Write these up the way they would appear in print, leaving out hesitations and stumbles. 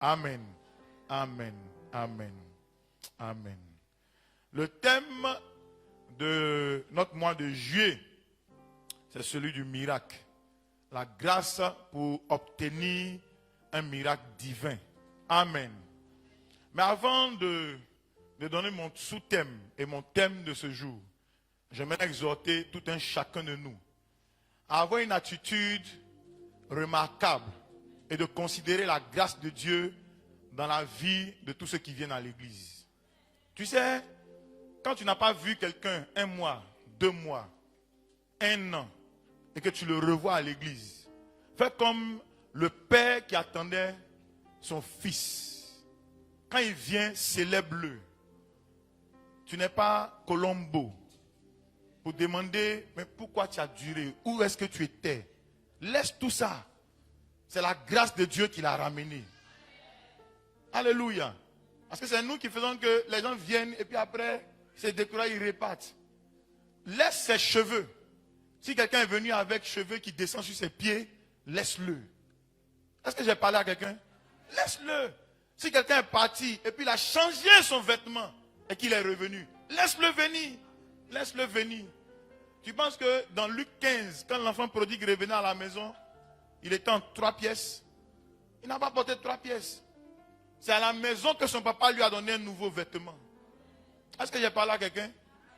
Amen. Amen. Amen. Amen. Le thème de notre mois de juillet, c'est celui du miracle. La grâce pour obtenir un miracle divin. Amen. Mais avant de donner mon sous-thème et mon thème de ce jour, j'aimerais exhorter tout un chacun de nous à avoir une attitude remarquable et de considérer la grâce de Dieu dans la vie de tous ceux qui viennent à l'église. Tu sais, quand tu n'as pas vu quelqu'un 1 mois, 2 mois, 1 an, et que tu le revois à l'église, fais comme le père qui attendait son fils. Quand il vient, célèbre-le. Tu n'es pas Colombo pour demander, mais pourquoi tu as duré? Où est-ce que tu étais? Laisse tout ça. C'est la grâce de Dieu qui l'a ramené. Alléluia. Parce que c'est nous qui faisons que les gens viennent et puis après, c'est découragé, ils repartent. Laisse ses cheveux. Si quelqu'un est venu avec cheveux qui descendent sur ses pieds, laisse-le. Est-ce que j'ai parlé à quelqu'un? Laisse-le. Si quelqu'un est parti et puis il a changé son vêtement et qu'il est revenu, laisse-le venir. Laisse-le venir. Tu penses que dans Luc 15, quand l'enfant prodigue revenait à la maison, il était en 3 pièces. Il n'a pas porté 3 pièces. C'est à la maison que son papa lui a donné un nouveau vêtement. Est-ce que j'ai parlé à quelqu'un?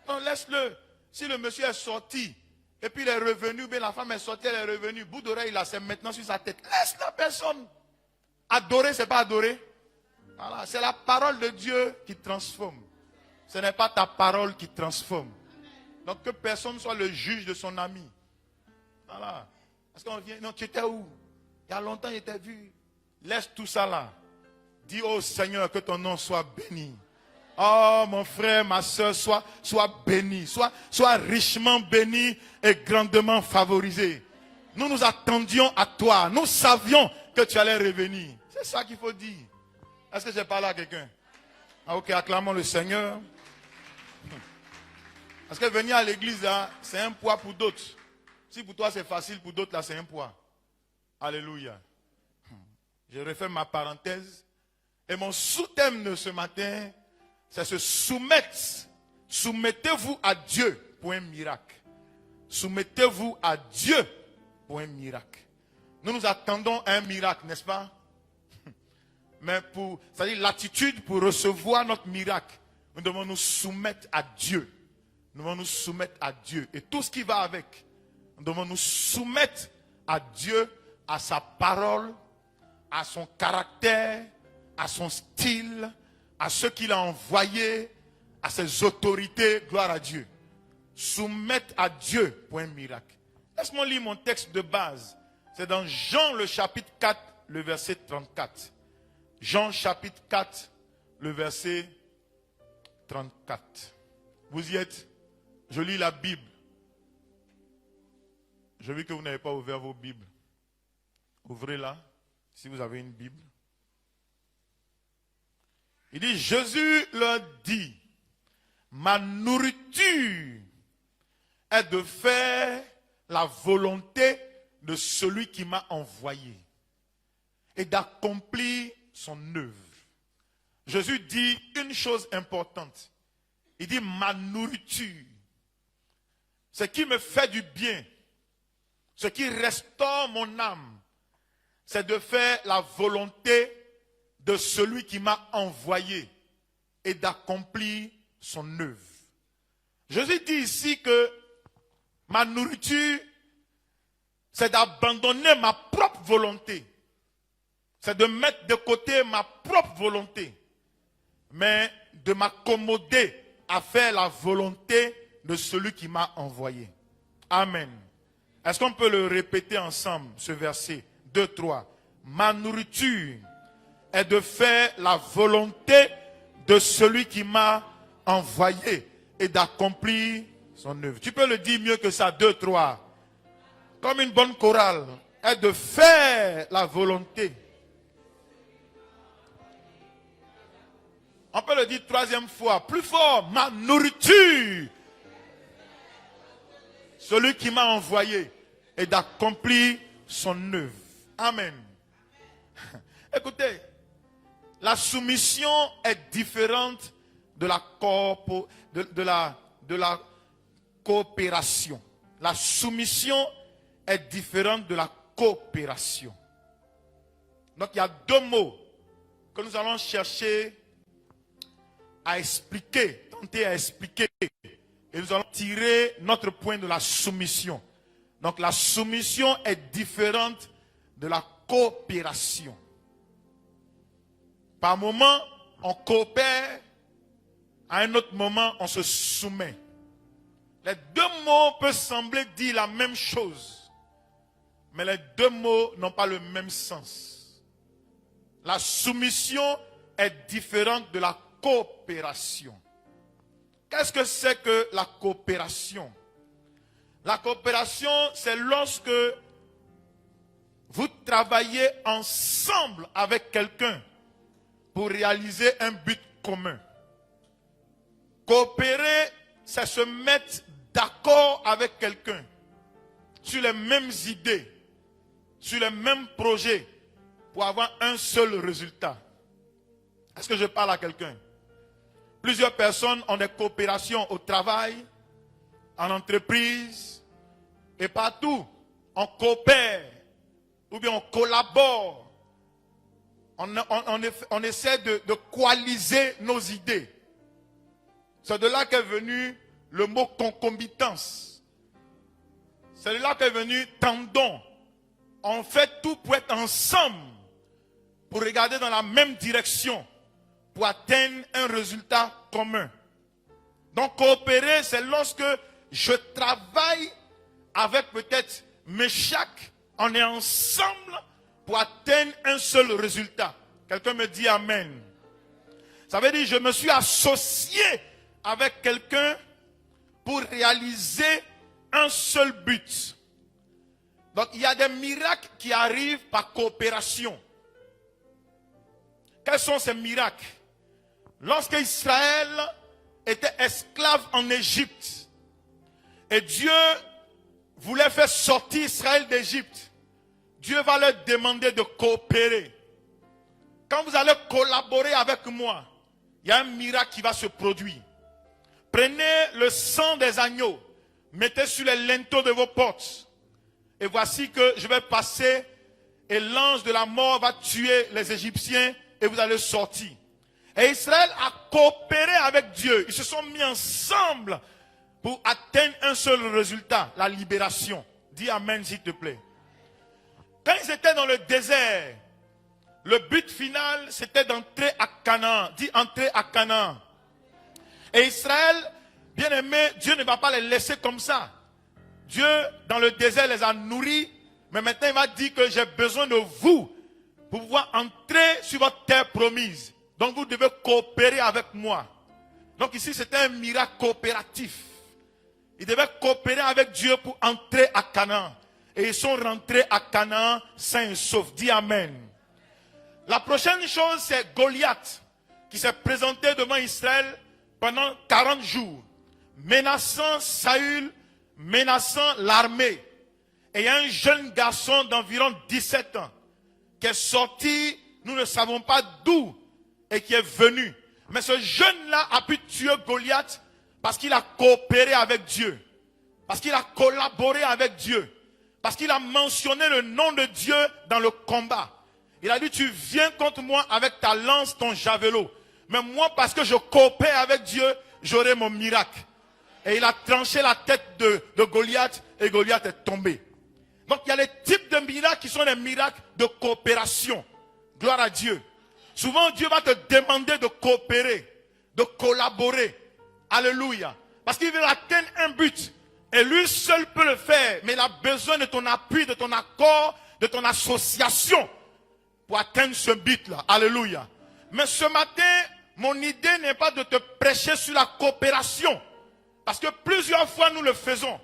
Non, laisse-le. Si le monsieur est sorti, et puis il est revenu, bien la femme est sortie, elle est revenue, bout d'oreille, il a c'est maintenant sur sa tête. Laisse la personne. Adorer, c'est pas adorer. Voilà, c'est la parole de Dieu qui transforme. Ce n'est pas ta parole qui transforme. Donc que personne soit le juge de son ami. Voilà. Parce qu'on vient, non, tu étais où? Il y a longtemps, il t'a vu. Laisse tout ça là. Dis au Seigneur que ton nom soit béni. Oh mon frère, ma soeur, sois béni. Sois richement béni et grandement favorisé. Nous nous attendions à toi. Nous savions que tu allais revenir. C'est ça qu'il faut dire. Est-ce que j'ai parlé à quelqu'un? Ah, ok, acclamons le Seigneur. Parce que venir à l'église, c'est un poids pour d'autres. Si pour toi c'est facile, pour d'autres, là, c'est un poids. Alléluia. Je refais ma parenthèse. Et mon sous-thème de ce matin, c'est se soumettre. Soumettez-vous à Dieu pour un miracle. Soumettez-vous à Dieu pour un miracle. Nous nous attendons à un miracle, n'est-ce pas? Mais c'est-à-dire l'attitude pour recevoir notre miracle, nous devons nous soumettre à Dieu. Nous devons nous soumettre à Dieu. Et tout ce qui va avec, nous devons nous soumettre à Dieu, à sa parole, à son caractère, à son style, à ce qu'il a envoyé, à ses autorités. Gloire à Dieu. Soumettre à Dieu pour un miracle. Laisse-moi lire mon texte de base. C'est dans Jean le chapitre 4, le verset 34. Jean chapitre 4, le verset 34. Vous y êtes? Je lis la Bible. Je vis que vous n'avez pas ouvert vos Bibles. Ouvrez-la, si vous avez une Bible. Il dit, Jésus leur dit, ma nourriture est de faire la volonté de celui qui m'a envoyé et d'accomplir son œuvre. Jésus dit une chose importante. Il dit, ma nourriture, ce qui me fait du bien, ce qui restaure mon âme, c'est de faire la volonté de celui qui m'a envoyé et d'accomplir son œuvre. Jésus dit ici que ma nourriture, c'est d'abandonner ma propre volonté. C'est de mettre de côté ma propre volonté, mais de m'accommoder à faire la volonté de celui qui m'a envoyé. Amen. Est-ce qu'on peut le répéter ensemble, ce verset 2, 3. Ma nourriture est de faire la volonté de celui qui m'a envoyé et d'accomplir son œuvre. Tu peux le dire mieux que ça, 2, 3. Comme une bonne chorale, est de faire la volonté. On peut le dire 3e fois, plus fort, ma nourriture, celui qui m'a envoyé, et d'accomplir son œuvre. Amen. Écoutez, La soumission est différente de la coopération. La soumission est différente de la coopération. Donc il y a deux mots que nous allons chercher à expliquer, tenter à expliquer. Et nous allons tirer notre point de la soumission. Donc la soumission est différente de la coopération. Par moment, on coopère, à un autre moment, on se soumet. Les deux mots peuvent sembler dire la même chose, mais les deux mots n'ont pas le même sens. La soumission est différente de la coopération. Qu'est-ce que c'est que la coopération? La coopération, c'est lorsque vous travaillez ensemble avec quelqu'un pour réaliser un but commun. Coopérer, c'est se mettre d'accord avec quelqu'un sur les mêmes idées, sur les mêmes projets pour avoir un seul résultat. Est-ce que je parle à quelqu'un? Plusieurs personnes ont des coopérations au travail, en entreprise et partout. On coopère ou bien on collabore. On essaie de coaliser nos idées. C'est de là qu'est venu le mot concomitance. C'est de là qu'est venu tendon. On fait tout pour être ensemble, pour regarder dans la même direction, pour atteindre un résultat commun. Donc coopérer, c'est lorsque je travaille avec peut-être Meshach, on est ensemble pour atteindre un seul résultat. Quelqu'un me dit Amen. Ça veut dire je me suis associé avec quelqu'un pour réaliser un seul but. Donc il y a des miracles qui arrivent par coopération. Quels sont ces miracles? Lorsque Israël était esclave en Égypte et Dieu voulait faire sortir Israël d'Égypte, Dieu va leur demander de coopérer. Quand vous allez collaborer avec moi, il y a un miracle qui va se produire. Prenez le sang des agneaux, mettez sur les linteaux de vos portes. Et voici que je vais passer et l'ange de la mort va tuer les Égyptiens et vous allez sortir. Et Israël a coopéré avec Dieu. Ils se sont mis ensemble pour atteindre un seul résultat, la libération. Dis Amen s'il te plaît. Quand ils étaient dans le désert, le but final c'était d'entrer à Canaan. Dis entrer à Canaan. Et Israël, bien aimé, Dieu ne va pas les laisser comme ça. Dieu, dans le désert, les a nourris. Mais maintenant, il va dire que j'ai besoin de vous pour pouvoir entrer sur votre terre promise. Donc, vous devez coopérer avec moi. Donc, ici, c'était un miracle coopératif. Ils devaient coopérer avec Dieu pour entrer à Canaan. Et ils sont rentrés à Canaan sains et saufs. Dis Amen. La prochaine chose, c'est Goliath, qui s'est présenté devant Israël pendant 40 jours, menaçant Saül, menaçant l'armée. Et il y a un jeune garçon d'environ 17 ans qui est sorti, nous ne savons pas d'où, et qui est venu. Mais ce jeune-là a pu tuer Goliath parce qu'il a coopéré avec Dieu, parce qu'il a collaboré avec Dieu, parce qu'il a mentionné le nom de Dieu dans le combat. Il a dit, tu viens contre moi avec ta lance, ton javelot. Mais moi, parce que je coopère avec Dieu, j'aurai mon miracle. Et il a tranché la tête de Goliath et Goliath est tombé. Donc il y a les types de miracles qui sont des miracles de coopération. Gloire à Dieu. Souvent Dieu va te demander de coopérer, de collaborer. Alléluia. Parce qu'il veut atteindre un but. Et lui seul peut le faire. Mais il a besoin de ton appui, de ton accord, de ton association pour atteindre ce but-là. Alléluia. Mais ce matin, mon idée n'est pas de te prêcher sur la coopération. Parce que plusieurs fois nous le faisons.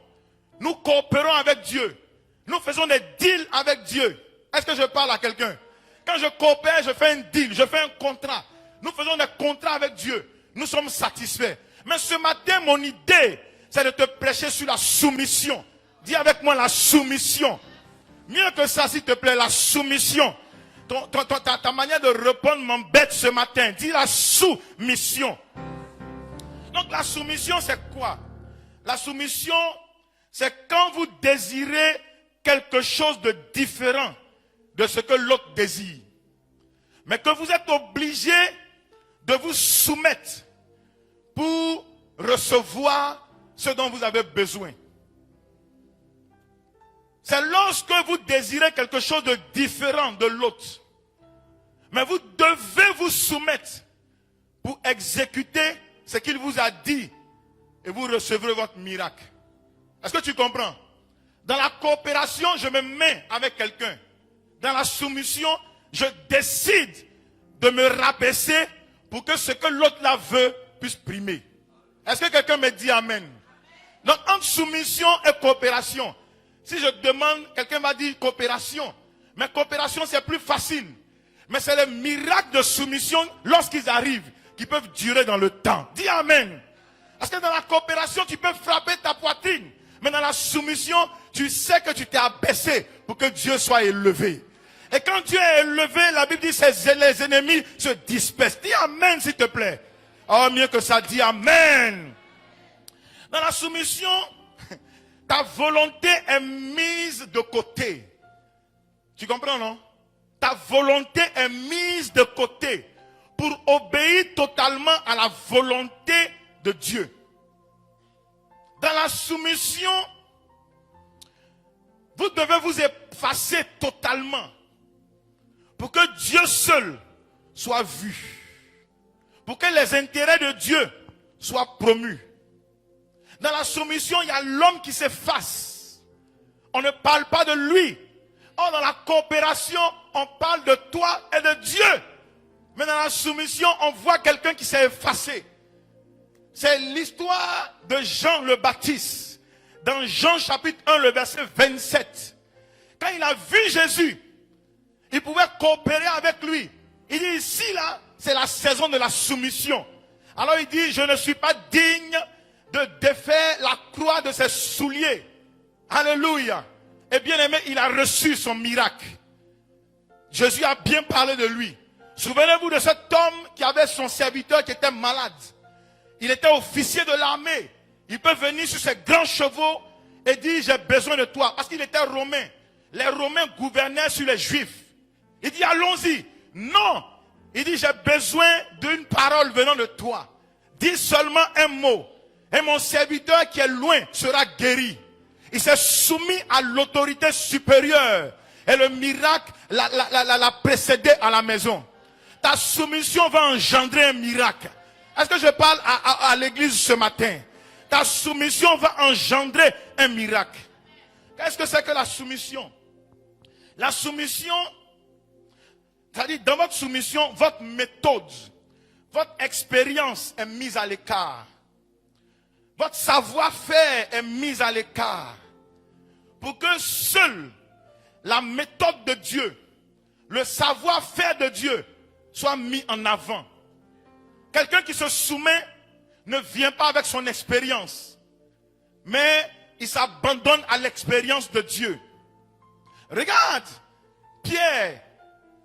Nous coopérons avec Dieu. Nous faisons des deals avec Dieu. Est-ce que je parle à quelqu'un? Quand je coopère, je fais un deal, je fais un contrat. Nous faisons des contrats avec Dieu. Nous sommes satisfaits. Mais ce matin, mon idée, c'est de te prêcher sur la soumission. Dis avec moi la soumission. Mieux que ça, s'il te plaît, la soumission. Ta manière de répondre m'embête ce matin. Dis la soumission. Donc la soumission, c'est quoi? La soumission, c'est quand vous désirez quelque chose de différent de ce que l'autre désire. Mais que vous êtes obligé de vous soumettre pour recevoir ce dont vous avez besoin. C'est lorsque vous désirez quelque chose de différent de l'autre. Mais vous devez vous soumettre pour exécuter ce qu'il vous a dit et vous recevrez votre miracle. Est-ce que tu comprends? Dans la coopération, je me mets avec quelqu'un. Dans la soumission, je décide de me rabaisser pour que ce que l'autre là veut puisse primer. Est-ce que quelqu'un me dit amen? Donc entre soumission et coopération, si je demande, quelqu'un va dire coopération. Mais coopération c'est plus facile. Mais c'est les miracles de soumission lorsqu'ils arrivent qui peuvent durer dans le temps. Dis amen. Parce que dans la coopération tu peux frapper ta poitrine. Mais dans la soumission, tu sais que tu t'es abaissé pour que Dieu soit élevé. Et quand Dieu est élevé, la Bible dit que les ennemis se dispersent. Dis amen s'il te plaît. Oh, mieux que ça, dis amen. Dans la soumission, ta volonté est mise de côté. Tu comprends, non? Ta volonté est mise de côté pour obéir totalement à la volonté de Dieu. Dans la soumission, vous devez vous effacer totalement pour que Dieu seul soit vu, pour que les intérêts de Dieu soient promus. Dans la soumission, il y a l'homme qui s'efface. On ne parle pas de lui. Or, dans la coopération, on parle de toi et de Dieu. Mais dans la soumission, on voit quelqu'un qui s'est effacé. C'est l'histoire de Jean le Baptiste. Dans Jean chapitre 1, le verset 27. Quand il a vu Jésus, il pouvait coopérer avec lui. Il dit ici, là, c'est la saison de la soumission. Alors il dit, je ne suis pas digne de défaire la croix de ses souliers. Alléluia. Et bien aimé, il a reçu son miracle. Jésus a bien parlé de lui. Souvenez-vous de cet homme qui avait son serviteur qui était malade. Il était officier de l'armée. Il peut venir sur ses grands chevaux et dire, j'ai besoin de toi. Parce qu'il était romain. Les Romains gouvernaient sur les Juifs. Il dit, allons-y. Non. Il dit, j'ai besoin d'une parole venant de toi. Dis seulement un mot. Et mon serviteur qui est loin sera guéri. Il s'est soumis à l'autorité supérieure. Et le miracle l'a précédé à la maison. Ta soumission va engendrer un miracle. Est-ce que je parle à l'église ce matin? Ta soumission va engendrer un miracle. Qu'est-ce que c'est que la soumission? La soumission, c'est-à-dire dans votre soumission, votre méthode, votre expérience est mise à l'écart. Votre savoir-faire est mise à l'écart. Pour que seule la méthode de Dieu, le savoir-faire de Dieu soit mis en avant. Quelqu'un qui se soumet ne vient pas avec son expérience, mais il s'abandonne à l'expérience de Dieu. Regarde, Pierre,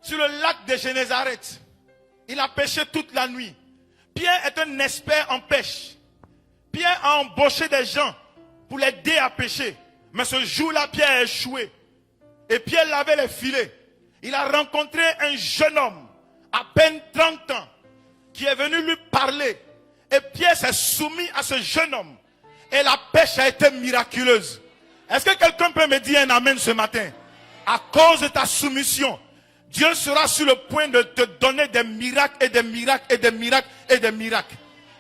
sur le lac de Génézareth, il a pêché toute la nuit. Pierre est un expert en pêche. Pierre a embauché des gens pour l'aider à pêcher. Mais ce jour-là, Pierre a échoué. Et Pierre lavait les filets. Il a rencontré un jeune homme, à peine 30 ans, qui est venu lui parler. Et Pierre s'est soumis à ce jeune homme. Et la pêche a été miraculeuse. Est-ce que quelqu'un peut me dire un amen ce matin? À cause de ta soumission, Dieu sera sur le point de te donner des miracles et des miracles et des miracles et des miracles.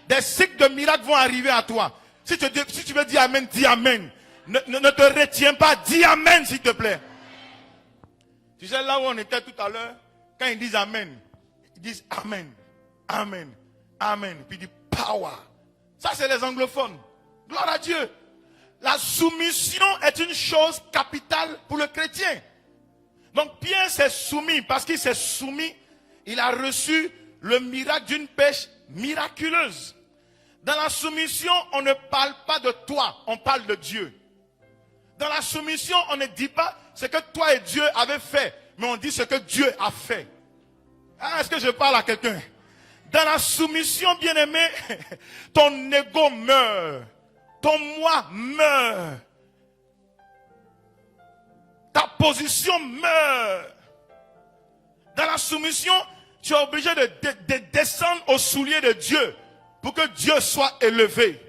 Des cycles de miracles vont arriver à toi. Si tu veux dire amen, dis amen. Ne te retiens pas, dis amen s'il te plaît. Tu sais là où on était tout à l'heure, quand ils disent amen, ils disent amen, amen, amen. Puis ils disent power. Ça c'est les anglophones. Gloire à Dieu. La soumission est une chose capitale pour le chrétien. Donc Pierre s'est soumis. Parce qu'il s'est soumis, il a reçu le miracle d'une pêche miraculeuse. Dans la soumission, on ne parle pas de toi, on parle de Dieu. Dans la soumission, on ne dit pas ce que toi et Dieu avez fait, mais mais on dit ce que Dieu a fait. Ah, est-ce que je parle à quelqu'un? Dans la soumission, bien-aimé, ton ego meurt. Ton moi meurt. Ta position meurt. Dans la soumission, tu es obligé de descendre au soulier de Dieu pour que Dieu soit élevé.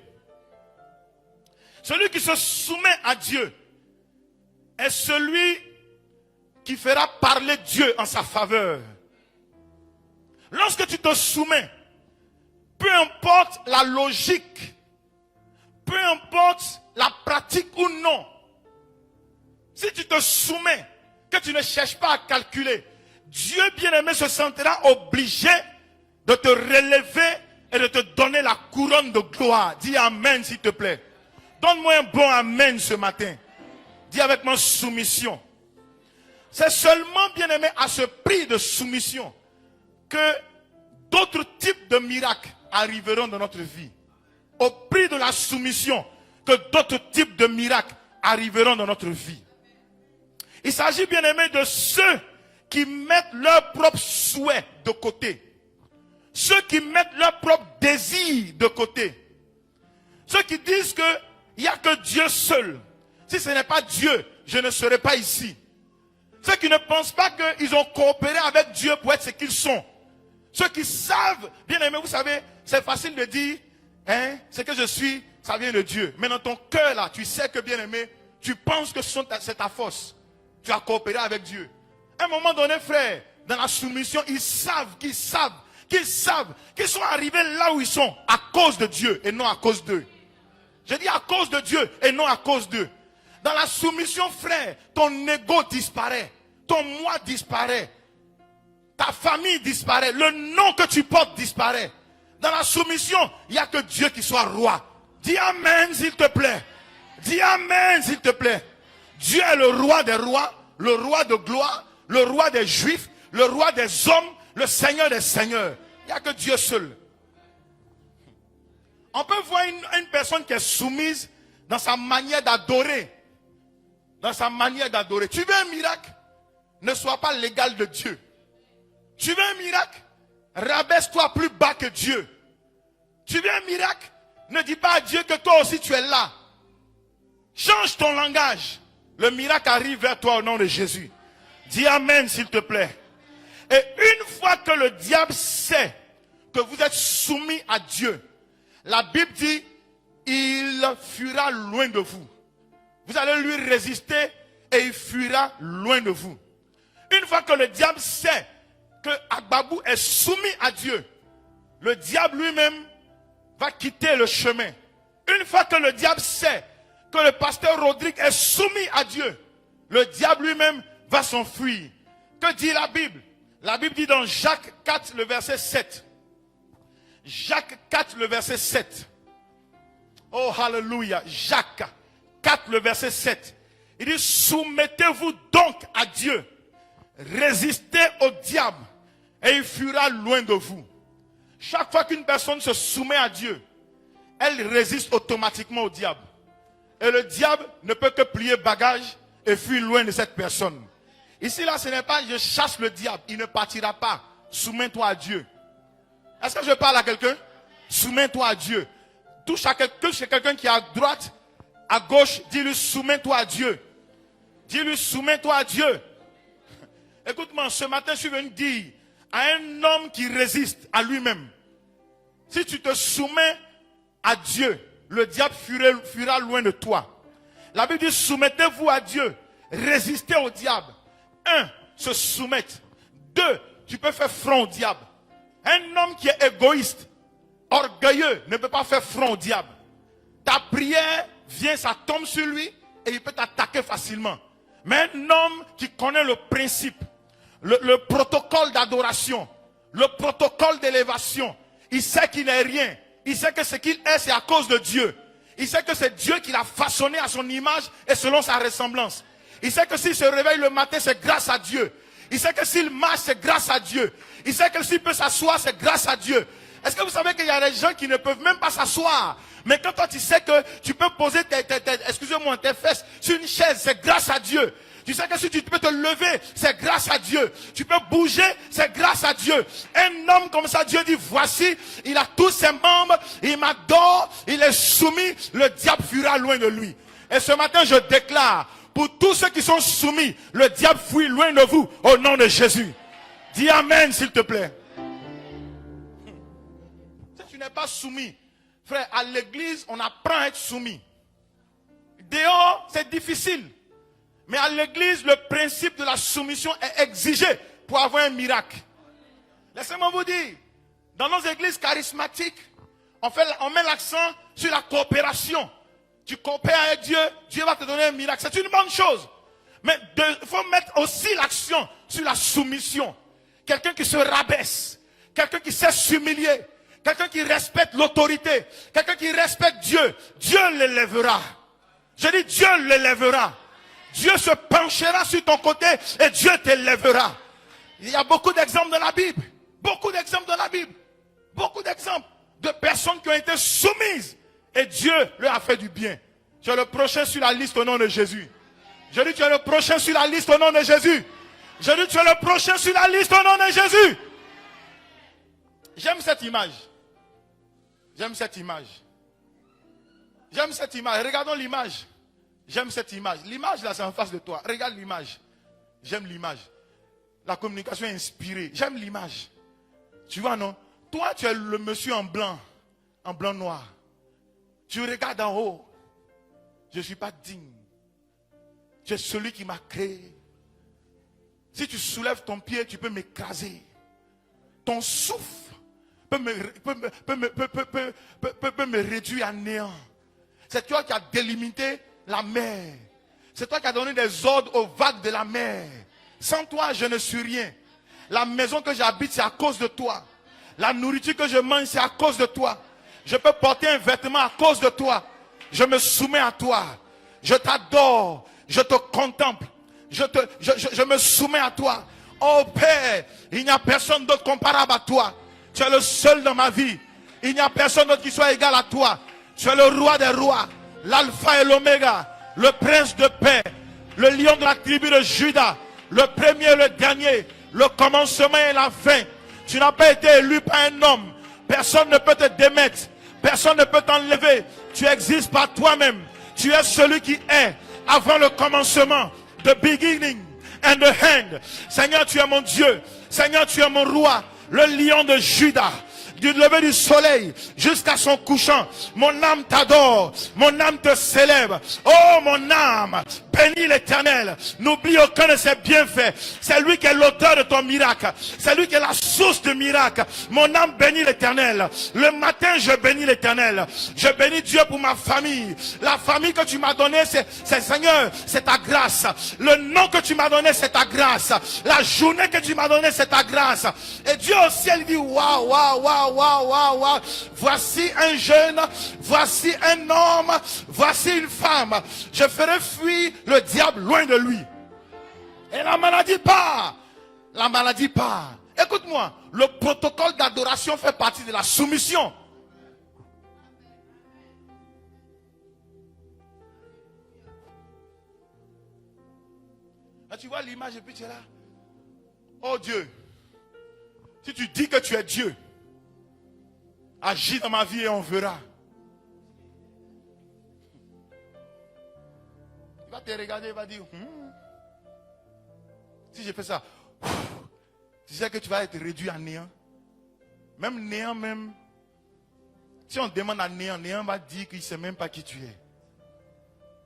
Celui qui se soumet à Dieu est celui qui fera parler Dieu en sa faveur. Lorsque tu te soumets, peu importe la logique, peu importe la pratique ou non, si tu te soumets, que tu ne cherches pas à calculer, Dieu bien-aimé se sentira obligé de te relever et de te donner la couronne de gloire. Dis Amen s'il te plaît. Donne-moi un bon Amen ce matin. Dis avec moi soumission. C'est seulement bien-aimé à ce prix de soumission que d'autres types de miracles arriveront dans notre vie. Au prix de la soumission que d'autres types de miracles arriveront dans notre vie. Il s'agit bien-aimé de ceux qui mettent leurs propres souhaits de côté. Ceux qui mettent leurs propres désirs de côté. Ceux qui disent qu'il n'y a que Dieu seul. Si ce n'est pas Dieu, je ne serai pas ici. Ceux qui ne pensent pas qu'ils ont coopéré avec Dieu pour être ce qu'ils sont. Ceux qui savent, bien aimé, vous savez, c'est facile de dire, hein, ce que je suis, ça vient de Dieu. Mais dans ton cœur là, tu sais que bien aimé, tu penses que c'est ta force. Tu as coopéré avec Dieu. À un moment donné, frère, dans la soumission, ils savent qu'ils sont arrivés là où ils sont à cause de Dieu et non à cause d'eux. Je dis à cause de Dieu et non à cause d'eux. Dans la soumission, frère, ton ego disparaît. Ton moi disparaît. Ta famille disparaît. Le nom que tu portes disparaît. Dans la soumission, il n'y a que Dieu qui soit roi. Dis Amen s'il te plaît. Dis Amen s'il te plaît. Dieu est le roi des rois, le roi de gloire, le roi des juifs, le roi des hommes, le Seigneur des seigneurs. Il n'y a que Dieu seul. On peut voir une personne qui est soumise dans sa manière d'adorer. Dans sa manière d'adorer. Tu veux un miracle? Ne sois pas l'égal de Dieu. Tu veux un miracle? Rabaisse-toi plus bas que Dieu. Tu veux un miracle? Ne dis pas à Dieu que toi aussi tu es là. Change ton langage. Le miracle arrive vers toi au nom de Jésus. Dis Amen s'il te plaît. Et une fois que le diable sait que vous êtes soumis à Dieu, la Bible dit, il fuira loin de vous. Vous allez lui résister et il fuira loin de vous. Une fois que le diable sait que Agbabou est soumis à Dieu, le diable lui-même va quitter le chemin. Une fois que le diable sait que le pasteur Rodrigue est soumis à Dieu, le diable lui-même va s'enfuir. Que dit la Bible? La Bible dit dans Jacques 4, le verset 7. Jacques 4, le verset 7. Oh, hallelujah. Jacques 4, le verset 7. Il dit, soumettez-vous donc à Dieu. Résistez au diable et il fuira loin de vous. Chaque fois qu'une personne se soumet à Dieu, elle résiste automatiquement au diable. Et le diable ne peut que plier bagage et fuir loin de cette personne. Ici, là, ce n'est pas je chasse le diable, il ne partira pas. Soumets-toi à Dieu. Est-ce que je parle à quelqu'un? Soumets-toi à Dieu. Touche quelqu'un qui est à droite, à gauche, dis-lui soumets-toi à Dieu. Dis-lui soumets-toi à Dieu. Écoute-moi, ce matin, je suis venu dire à un homme qui résiste à lui-même. Si tu te soumets à Dieu, le diable fuira loin de toi. La Bible dit soumettez-vous à Dieu. Résistez au diable. 1, se soumettre. 2, tu peux faire front au diable. Un homme qui est égoïste, orgueilleux, ne peut pas faire front au diable. Ta prière vient, ça tombe sur lui et il peut t'attaquer facilement. Mais un homme qui connaît le principe, le protocole d'adoration, le protocole d'élévation, il sait qu'il n'est rien. Il sait que ce qu'il est, c'est à cause de Dieu. Il sait que c'est Dieu qui l'a façonné à son image et selon sa ressemblance. Il sait que s'il se réveille le matin, c'est grâce à Dieu. Il sait que s'il marche, c'est grâce à Dieu. Il sait que s'il peut s'asseoir, c'est grâce à Dieu. Est-ce que vous savez qu'il y a des gens qui ne peuvent même pas s'asseoir? Mais quand toi tu sais que tu peux poser tes fesses sur une chaise, c'est grâce à Dieu. Tu sais que si tu peux te lever, c'est grâce à Dieu. Tu peux bouger, c'est grâce à Dieu. Un homme comme ça, Dieu dit, voici, il a tous ses membres, il m'adore, il est soumis, le diable fuira loin de lui. Et ce matin, je déclare, pour tous ceux qui sont soumis, le diable fuit loin de vous, au nom de Jésus. Dis Amen, s'il te plaît. Si tu n'es pas soumis, frère, à l'église, on apprend à être soumis. Dehors, c'est difficile. Mais à l'église, le principe de la soumission est exigé pour avoir un miracle. Laissez-moi vous dire, dans nos églises charismatiques, on met l'accent sur la coopération. Tu coopères avec Dieu, Dieu va te donner un miracle. C'est une bonne chose. Mais il faut mettre aussi l'accent sur la soumission. Quelqu'un qui se rabaisse, quelqu'un qui sait s'humilier, quelqu'un qui respecte l'autorité, quelqu'un qui respecte Dieu. Dieu l'élèvera. Je dis Dieu l'élèvera. Dieu se penchera sur ton côté et Dieu t'élèvera. Il y a beaucoup d'exemples dans la Bible. Beaucoup d'exemples dans la Bible. Beaucoup d'exemples de personnes qui ont été soumises. Et Dieu leur a fait du bien. Tu es le prochain sur la liste au nom de Jésus. Je dis tu es le prochain sur la liste au nom de Jésus. Je dis tu es le prochain sur la liste au nom de Jésus. J'aime cette image. J'aime cette image. J'aime cette image. Regardons l'image. J'aime cette image. L'image là, c'est en face de toi. Regarde l'image. J'aime l'image. La communication est inspirée. J'aime l'image. Tu vois, non? Toi, tu es le monsieur en blanc noir. Tu regardes en haut. Je ne suis pas digne. Tu es celui qui m'a créé. Si tu soulèves ton pied, tu peux m'écraser. Ton souffle peut me réduire à néant. C'est toi qui as délimité la mer. C'est toi qui as donné des ordres aux vagues de la mer. Sans toi, je ne suis rien. La maison que j'habite, c'est à cause de toi. La nourriture que je mange, c'est à cause de toi. Je peux porter un vêtement à cause de toi. Je me soumets à toi. Je t'adore. Je te contemple. Je me soumets à toi. Oh Père, il n'y a personne d'autre comparable à toi. Tu es le seul dans ma vie. Il n'y a personne d'autre qui soit égal à toi. Tu es le roi des rois, l'alpha et l'oméga, le prince de paix, le lion de la tribu de Juda, le premier et le dernier, le commencement et la fin. Tu n'as pas été élu par un homme. Personne ne peut te démettre. Personne ne peut t'enlever. Tu existes par toi-même. Tu es celui qui est avant le commencement. The beginning and the end. Seigneur, tu es mon Dieu. Seigneur, tu es mon roi. Le lion de Juda. Du lever du soleil jusqu'à son couchant. Mon âme t'adore. Mon âme te célèbre. Oh mon âme, bénis l'Éternel. N'oublie aucun de ses bienfaits. C'est lui qui est l'auteur de ton miracle. C'est lui qui est la source de miracle. Mon âme bénit l'Éternel. Le matin, je bénis l'Éternel. Je bénis Dieu pour ma famille. La famille que tu m'as donnée, c'est Seigneur, c'est ta grâce. Le nom que tu m'as donné, c'est ta grâce. La journée que tu m'as donnée, c'est ta grâce. Et Dieu au ciel, il dit, waouh, waouh, waouh, waouh, waouh, waouh. Voici un jeune, voici un homme, voici une femme. Je ferai fuir le diable loin de lui. Et la maladie part. La maladie part. Écoute-moi, le protocole d'adoration fait partie de la soumission. Là, tu vois l'image et puis tu es là. Oh Dieu, si tu dis que tu es Dieu, agis dans ma vie et on verra. Il va te regarder, il va dire, si je fais ça, tu sais que tu vas être réduit à néant. Même néant, même. Si on demande à néant, néant va dire qu'il ne sait même pas qui tu es.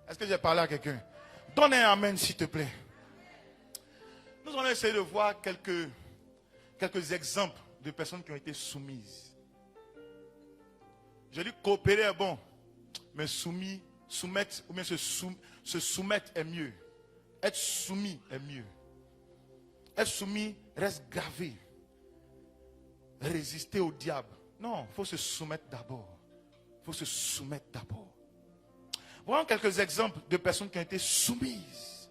Est-ce que j'ai parlé à quelqu'un? Donne un amen s'il te plaît. Nous allons essayer de voir quelques exemples de personnes qui ont été soumises. Je dis coopérer est bon, mais soumettre ou bien se soumettre est mieux. Être soumis est mieux. Être soumis reste gravé. Résister au diable. Non, il faut se soumettre d'abord. Il faut se soumettre d'abord. Voyons quelques exemples de personnes qui ont été soumises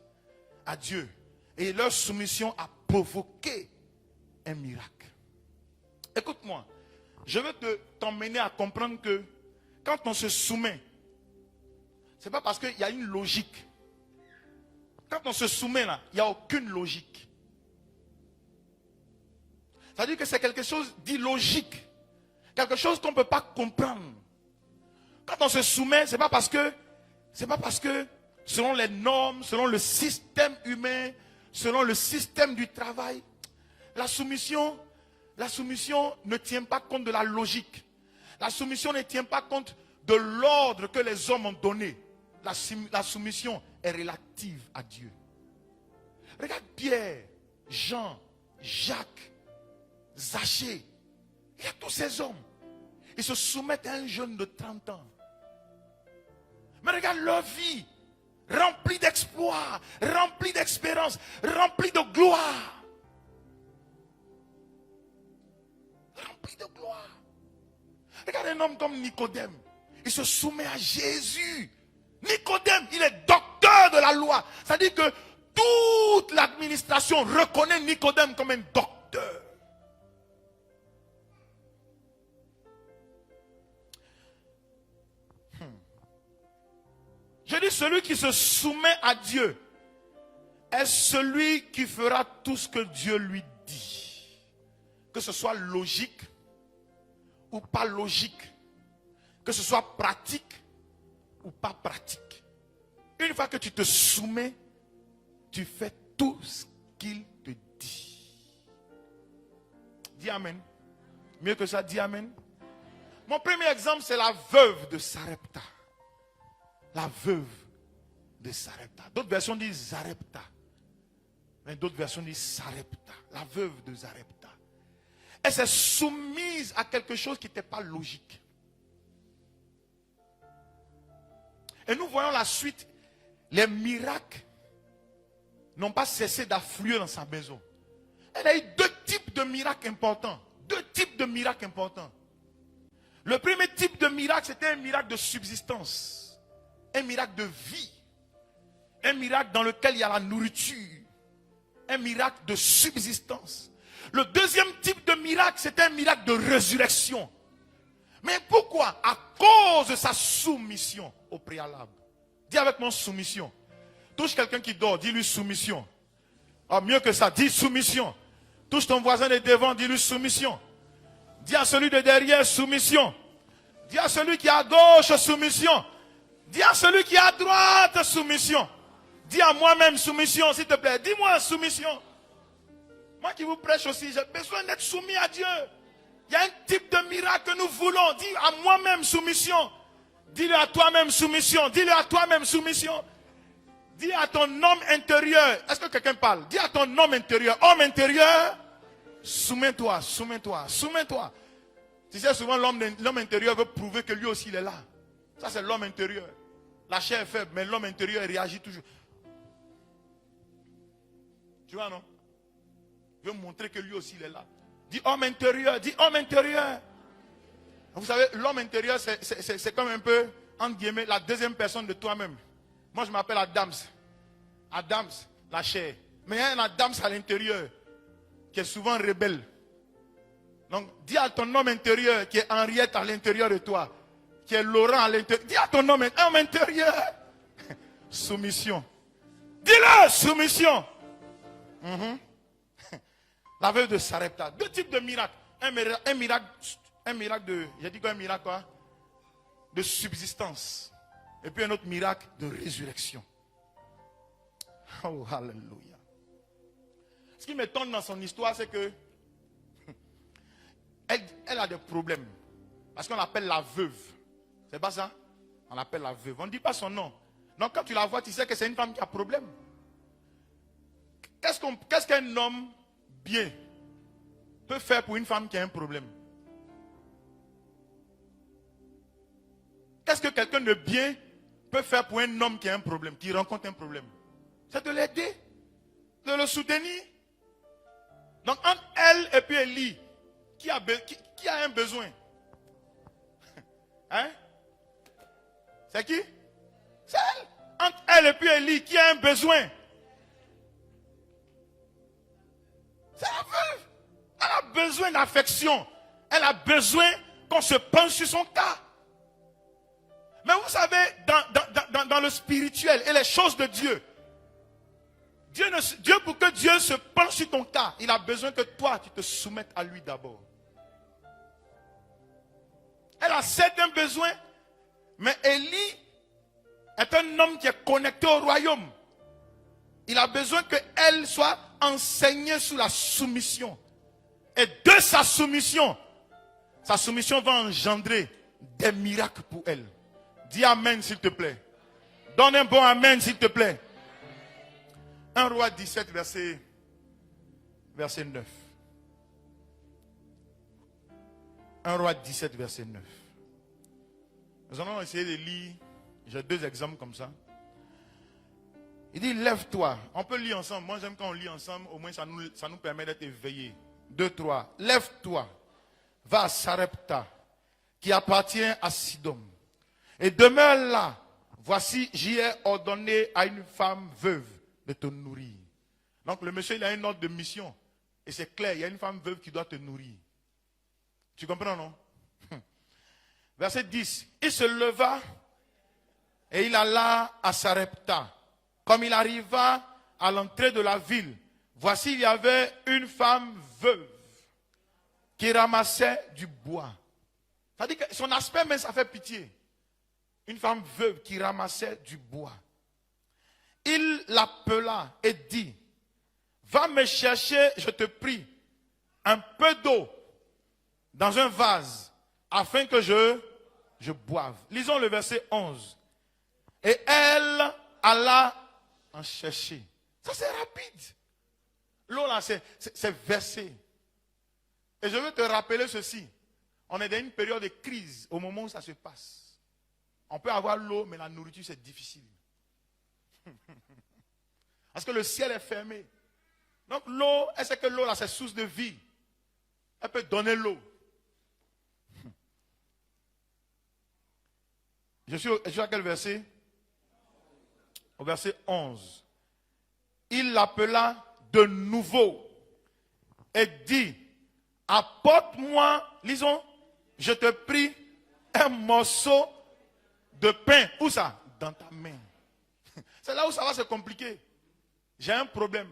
à Dieu. Et leur soumission a provoqué un miracle. Écoute-moi. Je veux t'emmener à comprendre que quand on se soumet, ce n'est pas parce qu'il y a une logique. Quand on se soumet là, il n'y a aucune logique. C'est-à-dire que c'est quelque chose d'illogique. Quelque chose qu'on ne peut pas comprendre. Quand on se soumet, c'est pas parce que selon les normes, selon le système humain, selon le système du travail, la soumission ne tient pas compte de la logique. La soumission ne tient pas compte de l'ordre que les hommes ont donné. La soumission est relative à Dieu. Regarde Pierre, Jean, Jacques, Zachée. Il y a tous ces hommes. Ils se soumettent à un jeune de 30 ans. Mais regarde leur vie, remplie d'exploits, remplie d'espérance, remplie de gloire. Remplie de gloire. Regarde un homme comme Nicodème. Il se soumet à Jésus. Nicodème, il est docteur de la loi. C'est-à-dire que toute l'administration reconnaît Nicodème comme un docteur. Je dis, celui qui se soumet à Dieu est celui qui fera tout ce que Dieu lui dit. Que ce soit logique ou pas logique. Que ce soit pratique ou pas pratique. Une fois que tu te soumets, tu fais tout ce qu'il te dit. Dis Amen. Mieux que ça, dis Amen. Mon premier exemple, c'est la veuve de Sarepta. La veuve de Sarepta. D'autres versions disent Zarepta. Mais d'autres versions disent Sarepta. La veuve de Zarepta. Elle s'est soumise à quelque chose qui n'était pas logique. Et nous voyons la suite. Les miracles n'ont pas cessé d'affluer dans sa maison. Elle a eu deux types de miracles importants. Deux types de miracles importants. Le premier type de miracle, c'était un miracle de subsistance. Un miracle de vie. Un miracle dans lequel il y a la nourriture. Un miracle de subsistance. Le deuxième type de miracle, c'était un miracle de résurrection. Mais pourquoi? À cause de sa soumission au préalable. Dis avec moi soumission. Touche quelqu'un qui dort, dis-lui soumission. Ah, mieux que ça, dis soumission. Touche ton voisin de devant, dis-lui soumission. Dis à celui de derrière, soumission. Dis à celui qui est à gauche, soumission. Dis à celui qui est à droite, soumission. Dis à moi-même, soumission, s'il te plaît. Dis-moi, soumission. Moi qui vous prêche aussi, j'ai besoin d'être soumis à Dieu. Il y a un type de miracle que nous voulons. Dis à moi-même, soumission. Dis-le à toi-même, soumission. Dis-le à toi-même, soumission. Dis à ton homme intérieur. Est-ce que quelqu'un parle? Dis à ton homme intérieur. Homme intérieur, soumets-toi, soumets-toi, soumets-toi. Tu sais, souvent l'homme intérieur veut prouver que lui aussi il est là. Ça c'est l'homme intérieur. La chair est faible, mais l'homme intérieur réagit toujours. Tu vois, non? Il veut montrer que lui aussi il est là. Dis homme intérieur, dis homme intérieur. Vous savez, l'homme intérieur, c'est comme un peu, entre guillemets, la deuxième personne de toi-même. Moi, je m'appelle Adams. Adams, la chair. Mais il y a un Adams à l'intérieur, qui est souvent rebelle. Donc, dis à ton homme intérieur, qui est Henriette à l'intérieur de toi, qui est Laurent à l'intérieur. Dis à ton homme intérieur. Soumission. Dis-le, soumission. La veuve de Sarepta. Deux types de miracles. Un miracle de, j'ai dit quoi, un miracle quoi? De subsistance. Et puis un autre miracle de résurrection. Oh, alléluia. Ce qui m'étonne dans son histoire, c'est que elle a des problèmes. Parce qu'on l'appelle la veuve. C'est pas ça? On l'appelle la veuve. On ne dit pas son nom. Donc quand tu la vois, tu sais que c'est une femme qui a problème. Qu'est-ce qu'un homme bien peut faire pour une femme qui a un problème? Qu'est-ce que quelqu'un de bien peut faire pour un homme qui a un problème, qui rencontre un problème? C'est de l'aider, de le soutenir. Donc entre elle et puis Élie, qui a un besoin? Hein? C'est qui? C'est elle. Entre elle et puis Élie, qui a un besoin? C'est la veuve. Elle a besoin d'affection. Elle a besoin qu'on se penche sur son cas. Mais vous savez, dans le spirituel et les choses de Dieu, Dieu, pour que Dieu se penche sur ton cas, il a besoin que toi, tu te soumettes à lui d'abord. Elle a certains besoins, mais Élie est un homme qui est connecté au royaume. Il a besoin qu'elle soit enseignée sous la soumission. Et de sa soumission va engendrer des miracles pour elle. Dis amen s'il te plaît. Donne un bon amen s'il te plaît. 1 Roi 17, verset 9. 1 Roi 17, verset 9. Nous allons essayer de lire. J'ai 2 exemples comme ça. Il dit, lève-toi. On peut lire ensemble. Moi, j'aime quand on lit ensemble. Au moins, ça nous permet d'être éveillés. 2, 3. Lève-toi. Va à Sarepta, qui appartient à Sidon. Et demeure là. Voici, j'y ai ordonné à une femme veuve de te nourrir. Donc, le monsieur, il a une ordre de mission. Et c'est clair, il y a une femme veuve qui doit te nourrir. Tu comprends, non? Verset 10. Il se leva et il alla à Sarepta. Comme il arriva à l'entrée de la ville, voici, il y avait une femme veuve qui ramassait du bois. C'est-à-dire que son aspect, même, ça fait pitié. Une femme veuve qui ramassait du bois. Il l'appela et dit, va me chercher, je te prie, un peu d'eau dans un vase, afin que je boive. Lisons le verset 11. Et elle alla en chercher. Ça c'est rapide. L'eau là c'est versé. Et je veux te rappeler ceci. On est dans une période de crise au moment où ça se passe. On peut avoir l'eau, mais la nourriture c'est difficile. Parce que le ciel est fermé. Donc l'eau, elle sait que l'eau là c'est source de vie. Elle peut donner l'eau. Je suis à quel verset? Au verset 11. Il l'appela de nouveau et dit, apporte-moi, lisons, je te prie, un morceau de pain. Où ça? Dans ta main. C'est là où ça va se compliquer. J'ai un problème.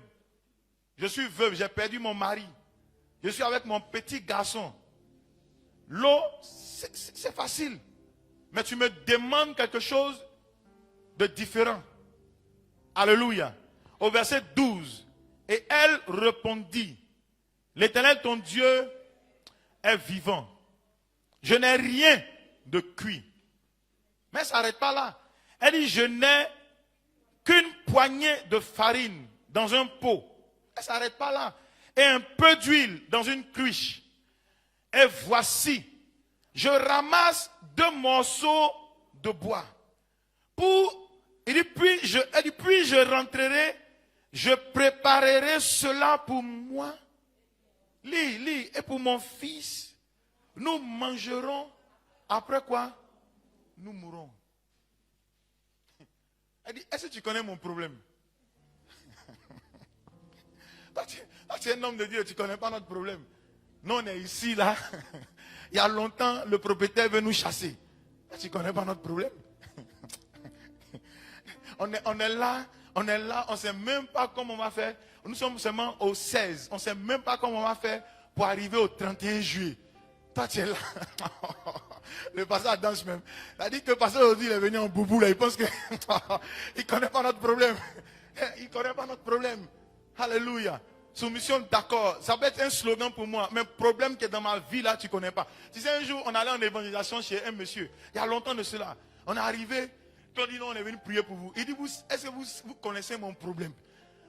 Je suis veuve, j'ai perdu mon mari. Je suis avec mon petit garçon. L'eau, c'est facile. Mais tu me demandes quelque chose de différent. Alléluia. Au verset 12. Et elle répondit, l'Éternel ton Dieu est vivant. Je n'ai rien de cuit. Mais ça n'arrête pas là. Elle dit, je n'ai qu'une poignée de farine dans un pot. Elle ne s'arrête pas là. Et un peu d'huile dans une cruche. Et voici, je ramasse 2 morceaux de bois. Elle dit, puis je rentrerai, je préparerai cela pour moi. Lis, et pour mon fils, nous mangerons. Après quoi? Nous mourrons. Elle dit, est-ce que tu connais mon problème? Toi, tu es un homme de Dieu, tu ne connais pas notre problème. Nous, on est ici, là. Il y a longtemps, le propriétaire veut nous chasser. Tu ne connais pas notre problème. On est là, on ne sait même pas comment on va faire. Nous sommes seulement au 16. On ne sait même pas comment on va faire pour arriver au 31 juillet. Toi, tu es là. Le pasteur danse même. Il a dit que le pasteur aujourd'hui, il est venu en boubou, là. Il pense que il ne connaît pas notre problème. Il ne connaît pas notre problème. Alléluia. Soumission, d'accord. Ça peut être un slogan pour moi. Mais le problème qui est dans ma vie, là, tu ne connais pas. Tu sais, un jour, on allait en évangélisation chez un monsieur. Il y a longtemps de cela. On est arrivé. On dit non, on est venu prier pour vous. Il dit, est-ce que vous connaissez mon problème?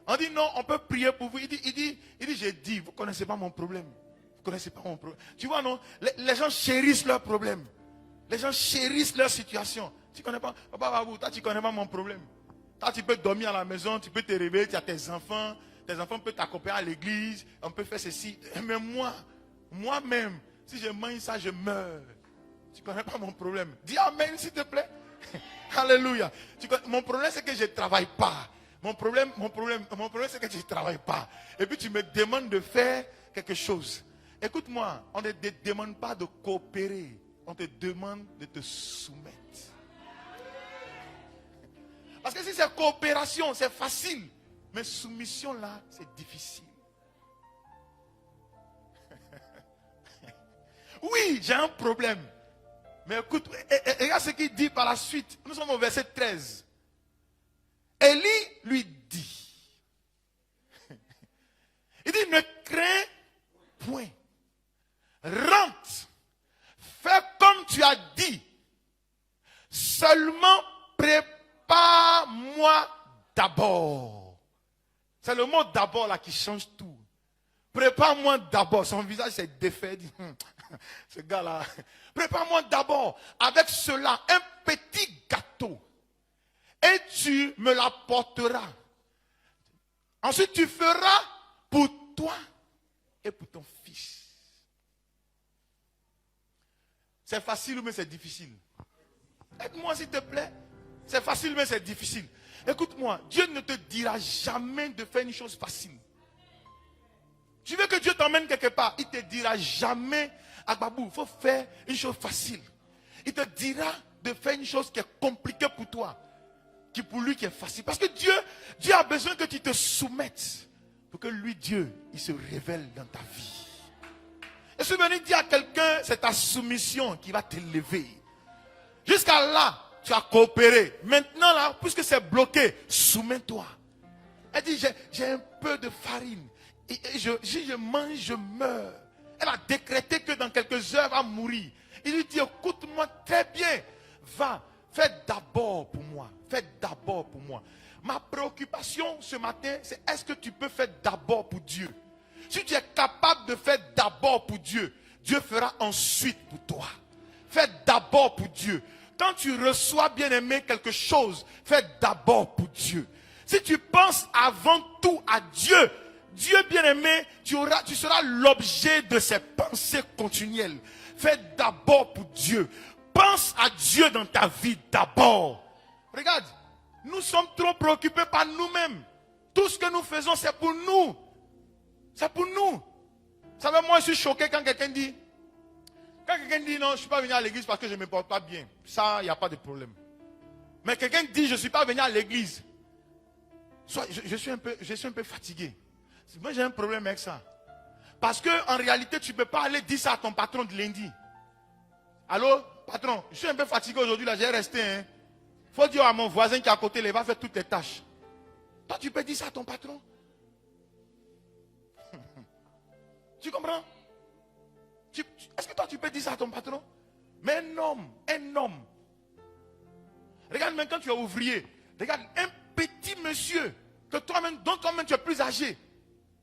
On dit non, on peut prier pour vous. Il dit, j'ai dit, vous ne connaissez pas mon problème. Vous ne connaissez pas mon problème. Tu vois, non? Les gens chérissent leurs problèmes. Les gens chérissent leur situation. Tu ne connais pas, papa Babou, toi, tu ne connais pas mon problème. Toi, tu peux dormir à la maison, tu peux te réveiller, tu as tes enfants peuvent t'accompagner à l'église, on peut faire ceci. Mais moi-même, si je mange ça, je meurs. Tu ne connais pas mon problème. Dis amen, s'il te plaît. Alléluia. Mon problème, c'est que je ne travaille pas. Mon problème, c'est que je ne travaille pas. Et puis tu me demandes de faire quelque chose. Écoute-moi, on ne te demande pas de coopérer. On te demande de te soumettre. Parce que si c'est coopération, c'est facile. Mais soumission là, c'est difficile. Oui, j'ai un problème. Mais écoute, regarde ce qu'il dit par la suite. Nous sommes au verset 13. Élie lui dit. Il dit, ne crains point. Rentre. Fais comme tu as dit. Seulement prépare-moi d'abord. C'est le mot d'abord là qui change tout. Prépare-moi d'abord. Son visage s'est défait. Il dit, ce gars-là. Prépare-moi d'abord avec cela un petit gâteau. Et tu me l'apporteras. Ensuite tu feras pour toi et pour ton fils. C'est facile mais c'est difficile. Aide-moi s'il te plaît. C'est facile mais c'est difficile. Écoute-moi, Dieu ne te dira jamais de faire une chose facile. Tu veux que Dieu t'emmène quelque part, il ne te dira jamais, Agbabou, il faut faire une chose facile. Il te dira de faire une chose qui est compliquée pour toi, qui pour lui qui est facile. Parce que Dieu a besoin que tu te soumettes pour que lui, Dieu, il se révèle dans ta vie. Et je suis venu dire à quelqu'un, c'est ta soumission qui va t'élever. Jusqu'à là, tu as coopéré. Maintenant là, puisque c'est bloqué, soumets-toi. Elle dit, j'ai un peu de farine. Et je mange, je meurs. Elle a décrété que dans quelques heures, elle va mourir. Il lui dit, écoute-moi très bien. Va, fais d'abord pour moi. Fais d'abord pour moi. Ma préoccupation ce matin, c'est est-ce que tu peux faire d'abord pour Dieu? Si tu es capable de faire d'abord pour Dieu, Dieu fera ensuite pour toi. Fais d'abord pour Dieu. Quand tu reçois, bien-aimé, quelque chose, fais d'abord pour Dieu. Si tu penses avant tout à Dieu, Dieu bien-aimé, tu seras l'objet de ses pensées continuelles. Fais d'abord pour Dieu. Pense à Dieu dans ta vie d'abord. Regarde, nous sommes trop préoccupés par nous-mêmes. Tout ce que nous faisons, c'est pour nous. C'est pour nous. Vous savez, moi, je suis choqué quand quelqu'un dit, non, je ne suis pas venu à l'église parce que je ne me porte pas bien. Ça, il n'y a pas de problème. Mais quelqu'un dit, je ne suis pas venu à l'église. Je suis un peu fatigué. Moi, j'ai un problème avec ça. Parce qu'en réalité, tu ne peux pas aller dire ça à ton patron de lundi. Allô, patron, je suis un peu fatigué aujourd'hui, là, j'ai resté. Il faut dire à mon voisin qui est à côté, il va faire toutes les tâches. Toi, tu peux dire ça à ton patron. Tu comprends? Est-ce que toi, tu peux dire ça à ton patron? Mais un homme. Regarde, même quand tu es ouvrier, regarde, un petit monsieur, que toi-même, dont toi-même tu es plus âgé,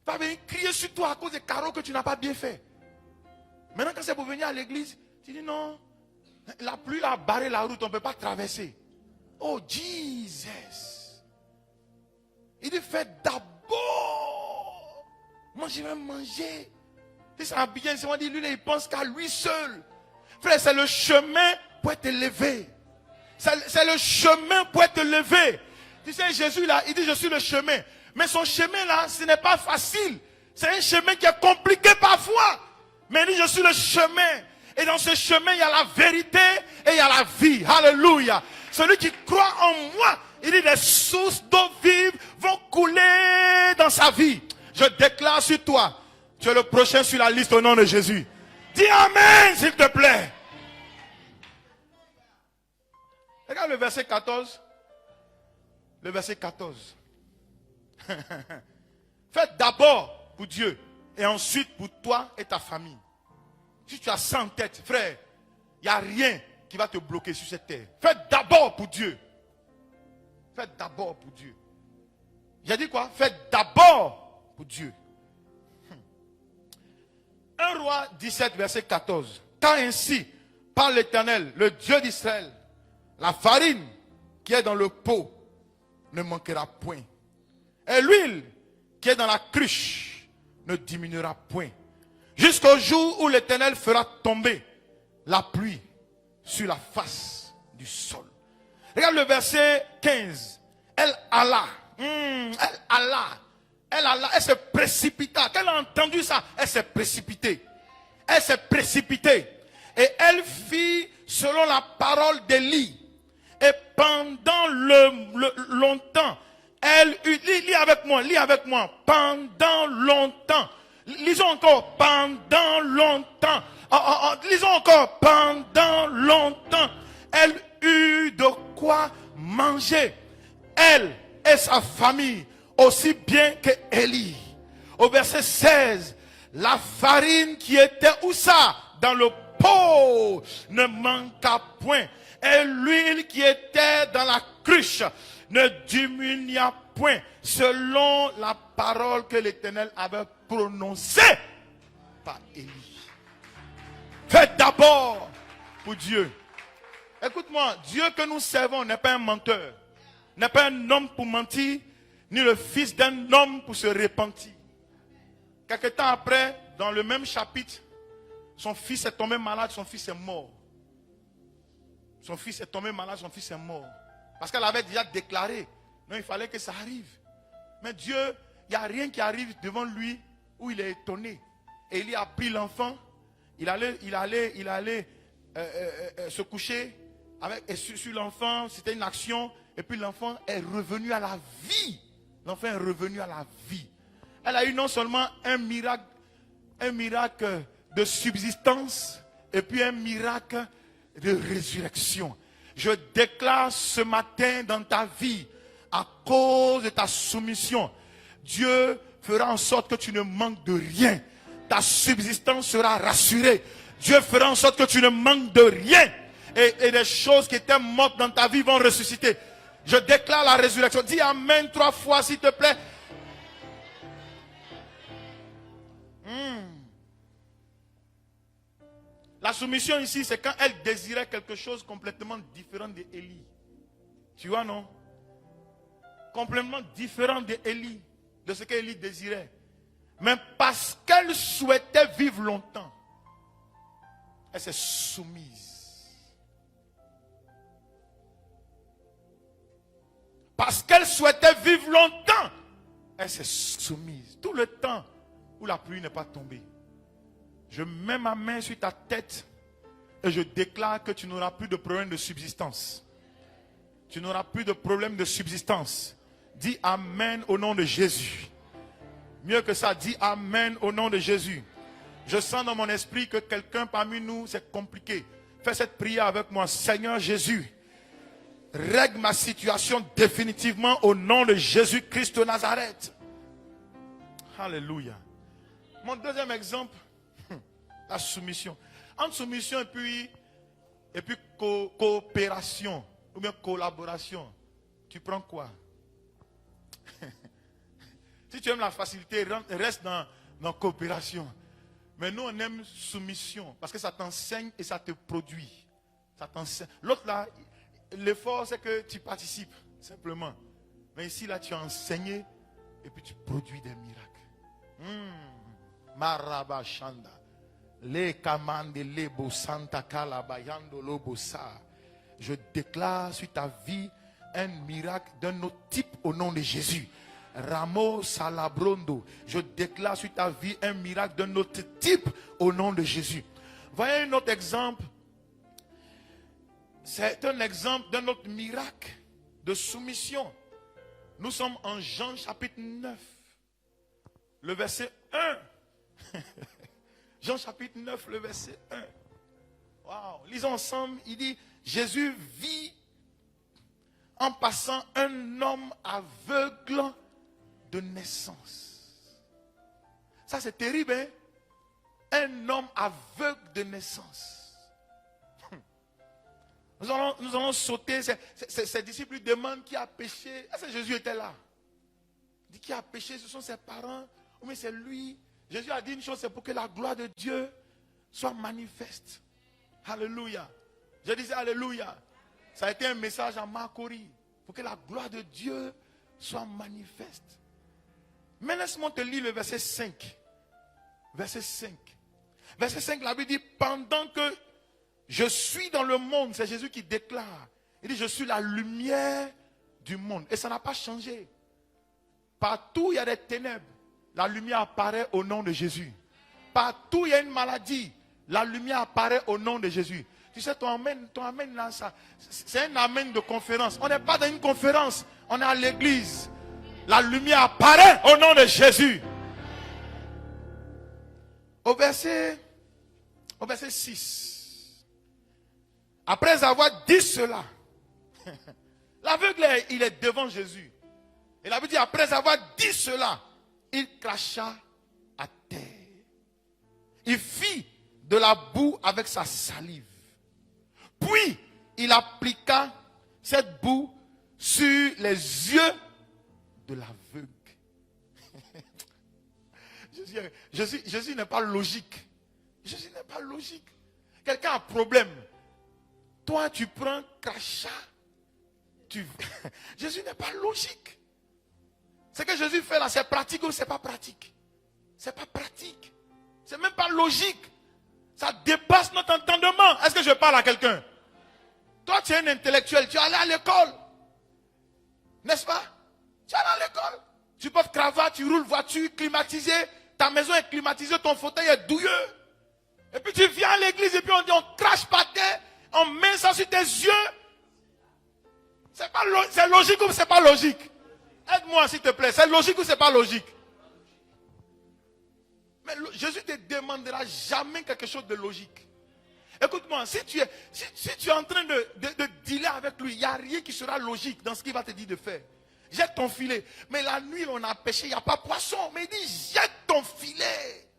va venir crier sur toi à cause des carreaux que tu n'as pas bien fait. Maintenant, quand c'est pour venir à l'église, tu dis non, la pluie a barré la route, on ne peut pas traverser. Oh, Jesus. Il dit, fais d'abord. Moi, je vais manger. Si ça va bien, c'est moi dit, lui, il pense qu'à lui seul. Frère, c'est le chemin pour être élevé. C'est le chemin pour être élevé. Tu sais, Jésus, là, il dit, je suis le chemin. Mais son chemin, là, ce n'est pas facile. C'est un chemin qui est compliqué parfois. Mais il dit, je suis le chemin. Et dans ce chemin, il y a la vérité et il y a la vie. Alléluia. Celui qui croit en moi, il dit, des sources d'eau vive vont couler dans sa vie. Je déclare sur toi, tu es le prochain sur la liste au nom de Jésus. Dis Amen, s'il te plaît. Regarde le verset 14. Le verset 14. Faites d'abord pour Dieu et ensuite pour toi et ta famille. Si tu as 100 têtes, frère, il n'y a rien qui va te bloquer sur cette terre. Faites d'abord pour Dieu. Faites d'abord pour Dieu. J'ai dit quoi? Faites d'abord pour Dieu. 1 Roi 17, verset 14. Car ainsi, par l'Éternel, le Dieu d'Israël, la farine qui est dans le pot ne manquera point. Et l'huile qui est dans la cruche ne diminuera point. Jusqu'au jour où l'Éternel fera tomber la pluie sur la face du sol. Regarde le verset 15. Elle alla. Elle se précipita. Quand elle a entendu ça, elle s'est précipitée. Elle s'est précipitée. Et elle fit selon la parole d'Élie. Et pendant longtemps, lis avec moi. Pendant longtemps. Lisons encore. Pendant longtemps. Lisons encore. Pendant longtemps. Elle eut de quoi manger. Elle et sa famille. Aussi bien que Élie. Au verset 16. La farine qui était où ça? Dans le pot ne manqua point. Et l'huile qui était dans la cruche ne diminua point, selon la parole que l'Éternel avait prononcée par Élie. Faites d'abord pour Dieu. Écoute-moi, Dieu que nous servons n'est pas un menteur, n'est pas un homme pour mentir, ni le fils d'un homme pour se repentir. Quelque temps après, dans le même chapitre, son fils est tombé malade, son fils est mort. Son fils est tombé malade, son fils est mort. Parce qu'elle avait déjà déclaré. Non, il fallait que ça arrive. Mais Dieu, il n'y a rien qui arrive devant lui où il est étonné. Et il a pris l'enfant. Il allait se coucher sur l'enfant. C'était une action. Et puis l'enfant est revenu à la vie. L'enfant est revenu à la vie. Elle a eu non seulement un miracle de subsistance. Et puis un miracle de résurrection. Je déclare ce matin dans ta vie, à cause de ta soumission, Dieu fera en sorte que tu ne manques de rien. Ta subsistance sera rassurée. Dieu fera en sorte que tu ne manques de rien. Et des choses qui étaient mortes dans ta vie vont ressusciter. Je déclare la résurrection. Dis Amen 3 fois s'il te plaît. La soumission ici, c'est quand elle désirait quelque chose complètement différent d'Élie. Tu vois, non? Complètement différent d'Élie, de ce qu'Élie désirait. Mais parce qu'elle souhaitait vivre longtemps, elle s'est soumise. Parce qu'elle souhaitait vivre longtemps, elle s'est soumise. Tout le temps où la pluie n'est pas tombée. Je mets ma main sur ta tête et je déclare que tu n'auras plus de problème de subsistance. Tu n'auras plus de problème de subsistance. Dis Amen au nom de Jésus. Mieux que ça, dis Amen au nom de Jésus. Je sens dans mon esprit que quelqu'un parmi nous, c'est compliqué. Fais cette prière avec moi. Seigneur Jésus, règle ma situation définitivement au nom de Jésus-Christ de Nazareth. Alléluia. Mon deuxième exemple, la soumission. Entre soumission et puis coopération ou bien collaboration, tu prends quoi? Si tu aimes la facilité, reste dans coopération. Mais nous, on aime soumission parce que ça t'enseigne et ça te produit. Ça t'enseigne. L'autre là, l'effort, c'est que tu participes simplement. Mais ici, là, tu as enseigné et puis tu produis des miracles. Maraba Shanda. Les commandes les beaux Santa Calabayando Lobosa. Je déclare sur ta vie un miracle d'un autre type au nom de Jésus. Ramo Salabrondo. Je déclare sur ta vie un miracle d'un autre type au nom de Jésus. Voyez un autre exemple. C'est un exemple d'un autre miracle de soumission. Nous sommes en Jean chapitre 9. Le verset 1. Jean chapitre 9, le verset 1. Wow. Lisons ensemble. Il dit, Jésus vit en passant un homme aveugle de naissance. Ça c'est terrible, hein? Un homme aveugle de naissance. Nous allons sauter. Ses disciples lui demandent qui a péché. Est-ce que Jésus était là? Il dit qui a péché, ce sont ses parents ou mais c'est lui. Jésus a dit une chose, c'est pour que la gloire de Dieu soit manifeste. Alléluia. Je disais Alléluia. Ça a été un message à Makori. Pour que la gloire de Dieu soit manifeste. Mais laisse-moi te lire le verset 5. Verset 5. Verset 5, la Bible dit, pendant que je suis dans le monde, c'est Jésus qui déclare. Il dit, je suis la lumière du monde. Et ça n'a pas changé. Partout il y a des ténèbres. La lumière apparaît au nom de Jésus. Partout il y a une maladie, la lumière apparaît au nom de Jésus. Tu sais, ton amen là, c'est un amen de conférence. On n'est pas dans une conférence, on est à l'église. La lumière apparaît au nom de Jésus. Au verset 6. Après avoir dit cela, l'aveugle, il est devant Jésus. Et la Bible dit, après avoir dit cela, il cracha à terre. Il fit de la boue avec sa salive. Puis, il appliqua cette boue sur les yeux de l'aveugle. Jésus n'est pas logique. Jésus n'est pas logique. Quelqu'un a un problème. Toi, tu prends crachat. Jésus n'est pas logique. Ce que Jésus fait là, c'est pratique ou c'est pas pratique? C'est pas pratique. C'est même pas logique. Ça dépasse notre entendement. Est-ce que je parle à quelqu'un? Toi, tu es un intellectuel. Tu es allé à l'école. N'est-ce pas? Tu es allé à l'école. Tu portes cravate, tu roules voiture climatisée. Ta maison est climatisée, ton fauteuil est douilleux. Et puis tu viens à l'église et puis on dit on crache par terre, on met ça sur tes yeux. C'est logique ou c'est pas logique? Aide-moi s'il te plaît. C'est logique ou c'est pas logique? Mais Jésus ne te demandera jamais quelque chose de logique. Écoute-moi, si tu es en train de dealer avec lui, il n'y a rien qui sera logique dans ce qu'il va te dire de faire. Jette ton filet. Mais la nuit, on a pêché, il n'y a pas poisson. Mais il dit, jette ton filet.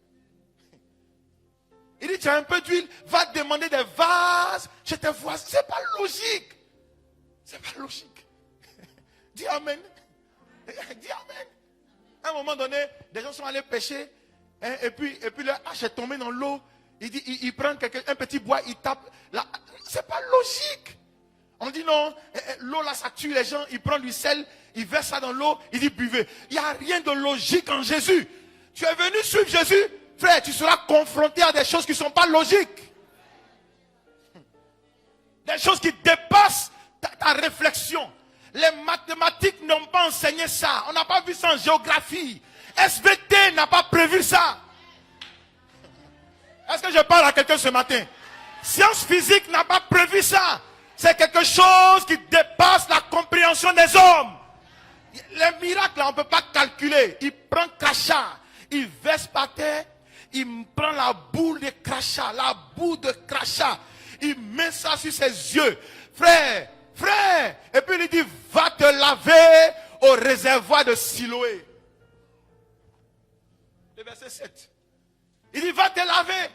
Il dit, tu as un peu d'huile, va demander des vases chez tes voisins. Ce n'est pas logique. Ce n'est pas logique. Dis Amen. Dis Amen. À un moment donné, des gens sont allés pêcher. Hein, et puis leur hache est tombée dans l'eau. Il prend un petit bois, il tape. Ce n'est pas logique. On dit non, l'eau là ça tue les gens. Il prend du sel, il verse ça dans l'eau, il dit buvez. Il n'y a rien de logique en Jésus. Tu es venu suivre Jésus, frère, tu seras confronté à des choses qui ne sont pas logiques. Des choses qui dépassent ta réflexion. Les mathématiques n'ont pas enseigné ça. On n'a pas vu ça en géographie. SVT n'a pas prévu ça. Est-ce que je parle à quelqu'un ce matin? Science physique n'a pas prévu ça. C'est quelque chose qui dépasse la compréhension des hommes. Les miracles, on ne peut pas calculer. Il prend crachat, il verse par terre, il prend la boule de crachat, il met ça sur ses yeux. Frère, et puis il dit, va te laver au réservoir de Siloé. Le verset 7. Il dit, va te laver.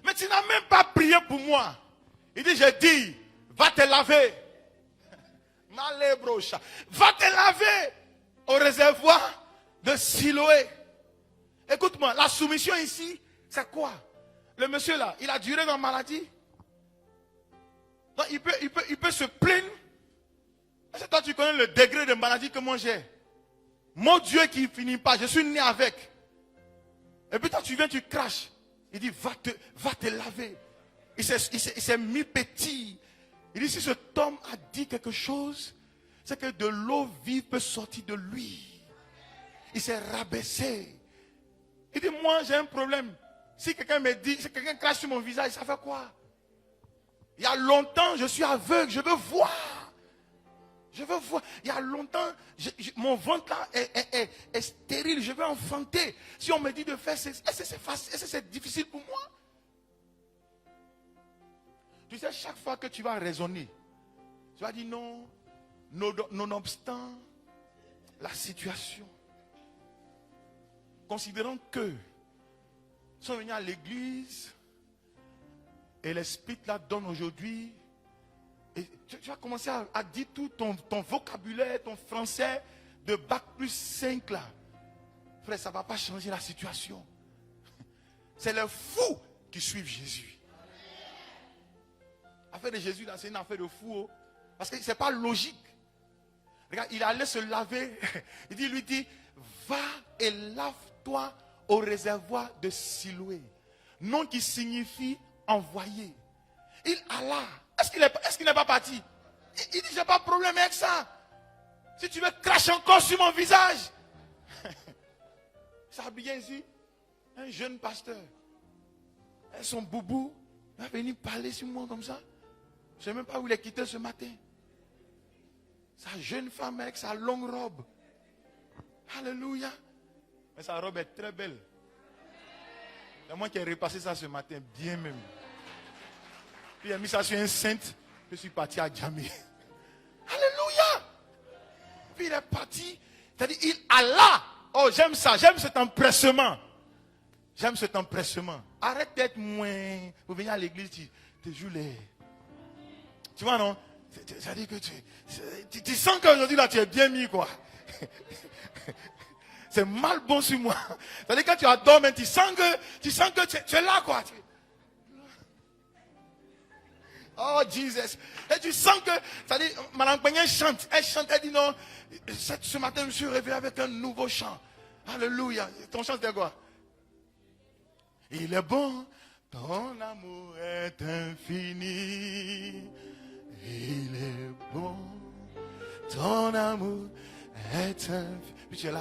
Mais tu n'as même pas prié pour moi. Il dit, j'ai dit, va te laver. Va te laver au réservoir de Siloé. Écoute-moi, la soumission ici, c'est quoi? Le monsieur là, il a duré dans la maladie. Donc il peut se plaindre. Est-ce que toi tu connais le degré de maladie que moi j'ai? Mon Dieu qui ne finit pas, je suis né avec. Et puis toi tu viens, tu craches. Il dit, va te laver. Il s'est mis petit. Il dit, si cet homme a dit quelque chose, c'est que de l'eau vive peut sortir de lui. Il s'est rabaissé. Il dit, moi j'ai un problème. Si quelqu'un me dit, si quelqu'un crache sur mon visage, ça fait quoi? Il y a longtemps, je suis aveugle, je veux voir. Je veux voir. Il y a longtemps, mon ventre là est stérile, je veux enfanter. Si on me dit de faire, est-ce que c'est facile, est-ce que c'est difficile pour moi? Tu sais, chaque fois que tu vas raisonner, tu vas dire non, nonobstant la situation. Considérons que ils sont venus à l'église et l'esprit là donne aujourd'hui. Et tu vas commencer à dire tout ton vocabulaire, ton français de bac plus 5 là. Frère, ça ne va pas changer la situation. C'est les fous qui suivent Jésus. L'affaire de Jésus là, c'est une affaire de fou. Parce que ce n'est pas logique. Regarde, il allait se laver. Il lui dit, va et lave-toi au réservoir de Siloé. Nom qui signifie envoyé. Il alla. Est-ce qu'il n'est pas parti? Il dit, j'ai pas de problème avec ça. Si tu veux cracher encore sur mon visage. Il s'est habillé ici. Un jeune pasteur. Et son boubou va venir parler sur moi comme ça. Je ne sais même pas où il est quitté ce matin. Sa jeune femme avec sa longue robe. Alléluia. Mais sa robe est très belle. C'est moi qui ai repassé ça ce matin, bien même. Puis il a mis ça sur un cintre. Je suis parti à Djamé. Alléluia. Puis il est parti. C'est-à-dire, il Allah. Oh, j'aime ça. J'aime cet empressement. J'aime cet empressement. Arrête d'être moins. Vous venez à l'église, tu joues les. Tu vois, non? C'est-à-dire que tu sens qu'aujourd'hui, là, tu es bien mis, quoi. C'est mal bon sur moi. C'est-à-dire, quand tu adores, mais tu sens que tu es là, quoi. Oh, Jesus. Et tu sens que, c'est-à-dire, Madame Pagné chante. Elle chante, elle dit non. Ce matin, je me suis réveillé avec un nouveau chant. Alléluia. Ton chant, c'est quoi? Il est bon, ton amour est infini. Il est bon, ton amour est infini. Puis tu es là.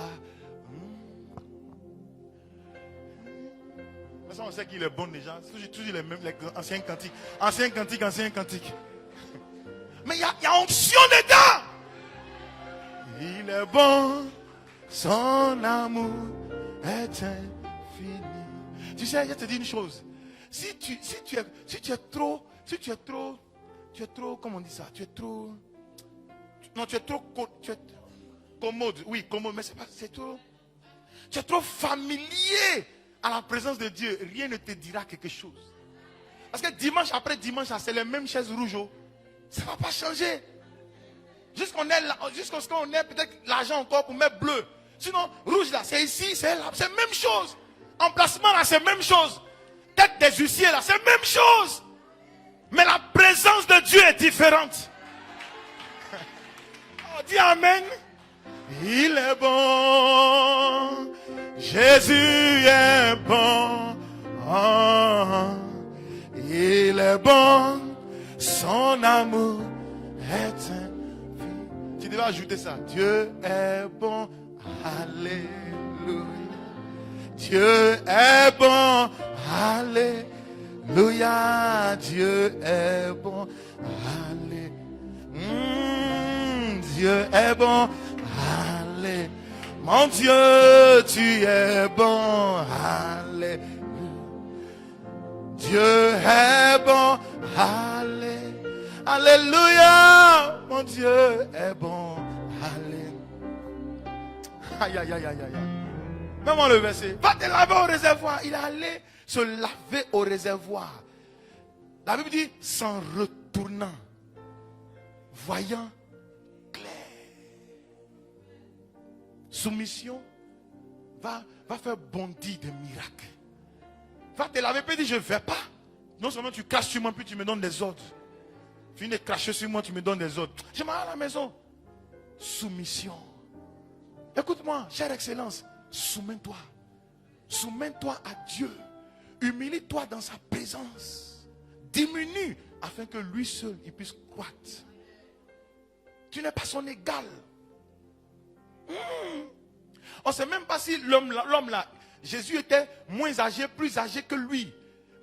De toute façon, on sait qu'il est bon déjà. C'est toujours les mêmes, les anciens cantiques. Anciens cantiques. Mais il y a onction dedans. Il est bon, son amour est infini. Tu sais, je te dis une chose. Si tu es trop, comment on dit ça? Tu es trop commode. Oui, commode, mais c'est trop. Tu es trop familier à la présence de Dieu. Rien ne te dira quelque chose. Parce que dimanche après dimanche, c'est les mêmes chaises rouges. Ça ne va pas changer. Jusqu'à ce qu'on ait peut-être l'argent encore pour mettre bleu. Sinon, rouge là, c'est ici, c'est là, c'est la même chose. Emplacement là, c'est la même chose. Tête des huissiers là, c'est la même chose. Mais la présence de Dieu est différente. Oh, dis Amen. Il est bon. Jésus est bon. Oh, il est bon. Son amour est infini. Tu devais ajouter ça. Dieu est bon. Alléluia. Dieu est bon. Alléluia. Dieu est bon. Alléluia. Dieu est bon. Alléluia. Mon Dieu, tu es bon. Alléluia. Dieu est bon. Alléluia. Mon Dieu est bon. Alléluia. Aïe, aïe, aïe, aïe, aïe. Mets-moi le verset. Va te laver au réservoir. Il est allé se laver au réservoir. La Bible dit, s'en retournant, voyant clair. Soumission va faire bondir des miracles. Va te laver, puis dit, je ne vais pas. Non seulement tu craches sur moi, puis tu me donnes des ordres. Tu viens de cracher sur moi, tu me donnes des ordres. Je m'en vais à la maison. Soumission. Écoute-moi, chère excellence, soumets-toi. Soumets-toi à Dieu. Humilie-toi dans sa présence. Diminue afin que lui seul il puisse croître. Tu n'es pas son égal. On ne sait même pas si l'homme là, Jésus était moins âgé, plus âgé que lui.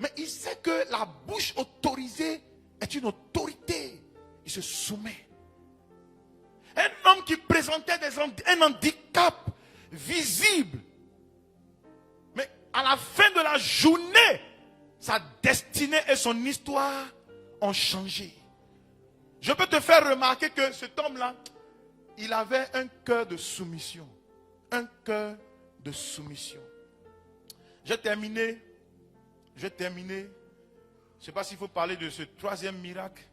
Mais il sait que la bouche autorisée est une autorité. Il se soumet. Un homme qui présentait un handicap visible. Mais à la fin de la journée, sa destinée et son histoire ont changé. Je peux te faire remarquer que cet homme-là, il avait un cœur de soumission. Un cœur de soumission. J'ai terminé. Je ne sais pas s'il faut parler de ce troisième miracle.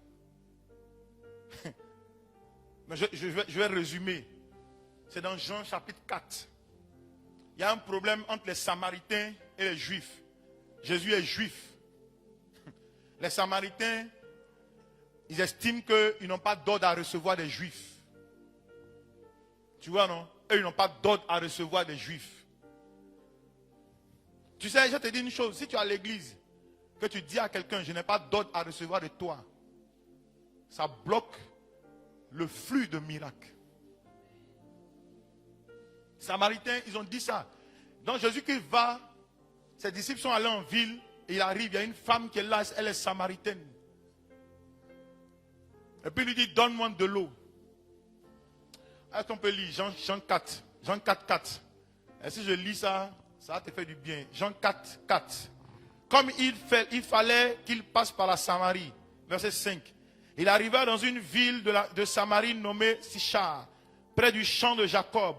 Mais je vais résumer. C'est dans Jean chapitre 4. Il y a un problème entre les Samaritains et les Juifs. Jésus est juif. Les Samaritains, ils estiment qu'ils n'ont pas d'ordre à recevoir des Juifs. Tu vois, non? Eux, ils n'ont pas d'ordre à recevoir des Juifs. Tu sais, je te dis une chose. Si tu es à l'église, que tu dis à quelqu'un, je n'ai pas d'ordre à recevoir de toi, ça bloque le flux de miracles. Samaritains, ils ont dit ça. Donc Jésus-Christ va, ses disciples sont allés en ville, et il arrive, il y a une femme qui est là, elle est samaritaine. Et puis il lui dit, donne-moi de l'eau. Est-ce qu'on peut lire Jean 4, Jean 4, 4. Et si je lis ça, ça va te faire du bien. Jean 4, 4. Comme il fallait qu'il passe par la Samarie. Verset 5. Il arriva dans une ville de Samarie nommée Sichar, près du champ de Jacob,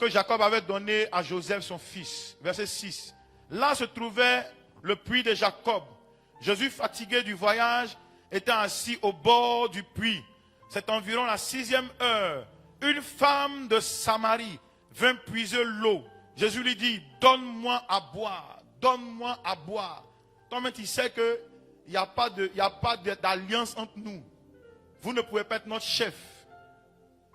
que Jacob avait donné à Joseph son fils. Verset 6. Là se trouvait le puits de Jacob. Jésus, fatigué du voyage, était assis au bord du puits. C'est environ la 6e heure. Une femme de Samarie vint puiser l'eau. Jésus lui dit, donne-moi à boire, donne-moi à boire. Toi-même, tu sais qu'il n'y a pas d'alliance entre nous. Vous ne pouvez pas être notre chef.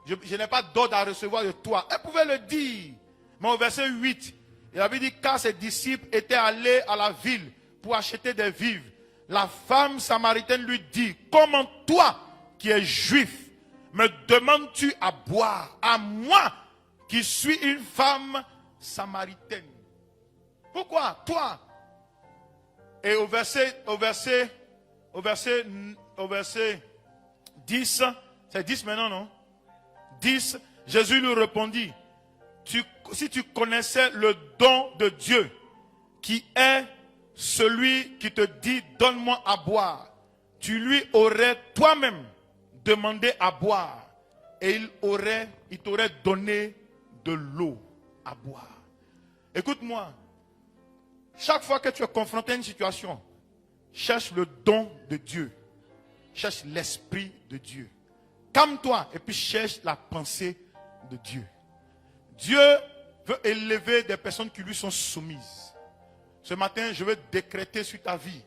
Je n'ai pas d'ordre à recevoir de toi. Elle pouvait le dire. Mais au verset 8, il avait dit, car ses disciples étaient allés à la ville pour acheter des vivres. La femme samaritaine lui dit, comment toi, qui es juif, me demandes-tu à boire, à moi, qui suis une femme samaritaine? Pourquoi toi? Et au verset 10, c'est 10 maintenant, non? 10, Jésus lui répondit, si tu connaissais le don de Dieu, qui est celui qui te dit, donne-moi à boire, tu lui aurais toi-même demandé à boire, et il t'aurait donné de l'eau à boire. Écoute-moi, chaque fois que tu es confronté à une situation, cherche le don de Dieu, cherche l'esprit de Dieu. Calme-toi et puis cherche la pensée de Dieu. Dieu veut élever des personnes qui lui sont soumises. Ce matin, je veux décréter sur ta vie,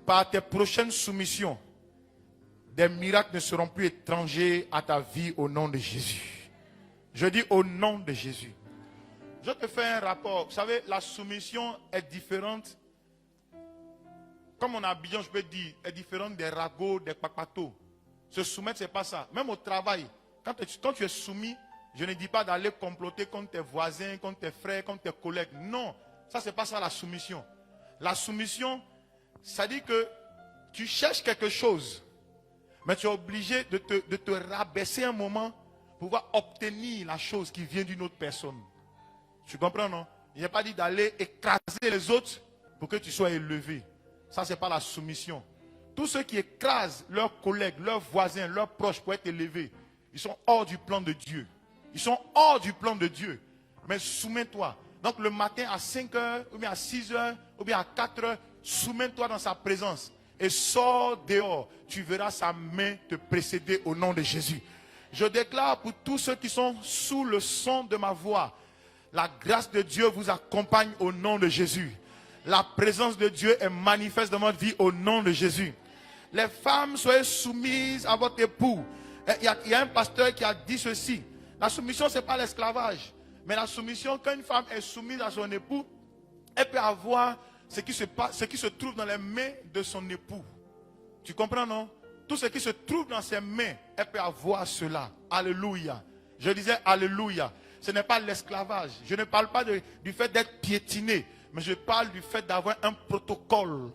par tes prochaines soumissions, des miracles ne seront plus étrangers à ta vie au nom de Jésus. Je dis au nom de Jésus. Je te fais un rapport. Vous savez, la soumission est différente. Comme on a Abidjan, je peux dire, est différente des ragots, des papatos. Se soumettre, ce n'est pas ça. Même au travail, quand tu es soumis, je ne dis pas d'aller comploter contre tes voisins, contre tes frères, contre tes collègues. Non, ça, ce n'est pas ça la soumission. La soumission, ça dit que tu cherches quelque chose, mais tu es obligé de te rabaisser un moment pour pouvoir obtenir la chose qui vient d'une autre personne. Tu comprends, non? Il n'est pas dit d'aller écraser les autres pour que tu sois élevé. Ça, ce n'est pas la soumission. Tous ceux qui écrasent leurs collègues, leurs voisins, leurs proches pour être élevés, ils sont hors du plan de Dieu. Ils sont hors du plan de Dieu. Mais soumets-toi. Donc le matin à 5 heures, ou bien à 6 heures, ou bien à 4 heures, soumets-toi dans sa présence. Et sors dehors. Tu verras sa main te précéder au nom de Jésus. Je déclare pour tous ceux qui sont sous le son de ma voix, la grâce de Dieu vous accompagne au nom de Jésus. La présence de Dieu est manifeste dans votre vie au nom de Jésus. Les femmes, soyez soumises à votre époux. Il y a un pasteur qui a dit ceci. La soumission, ce n'est pas l'esclavage. Mais la soumission, quand une femme est soumise à son époux, elle peut avoir ce qui se trouve dans les mains de son époux. Tu comprends, non? Tout ce qui se trouve dans ses mains, elle peut avoir cela. Alléluia. Je disais alléluia. Ce n'est pas l'esclavage. Je ne parle pas du fait d'être piétiné. Mais je parle du fait d'avoir un protocole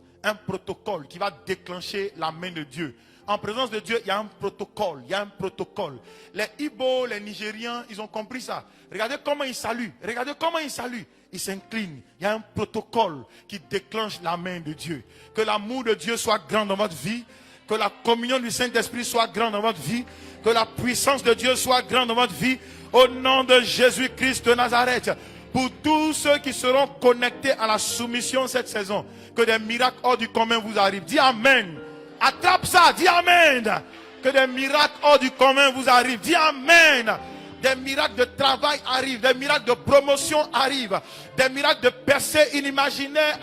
qui va déclencher la main de Dieu. En présence de Dieu, il y a un protocole. Il y a un protocole. Les Ibo, les Nigérians, ils ont compris ça. Regardez comment ils saluent. Regardez comment ils saluent. Ils s'inclinent. Il y a un protocole qui déclenche la main de Dieu. Que l'amour de Dieu soit grand dans votre vie. Que la communion du Saint-Esprit soit grande dans votre vie. Que la puissance de Dieu soit grande dans votre vie. Au nom de Jésus-Christ de Nazareth. Pour tous ceux qui seront connectés à la soumission cette saison. Que des miracles hors du commun vous arrivent. Dis Amen. Attrape ça. Dis Amen. Que des miracles hors du commun vous arrivent. Dis Amen. Des miracles de travail arrivent. Des miracles de promotion arrivent. Des miracles de percée inimaginaire.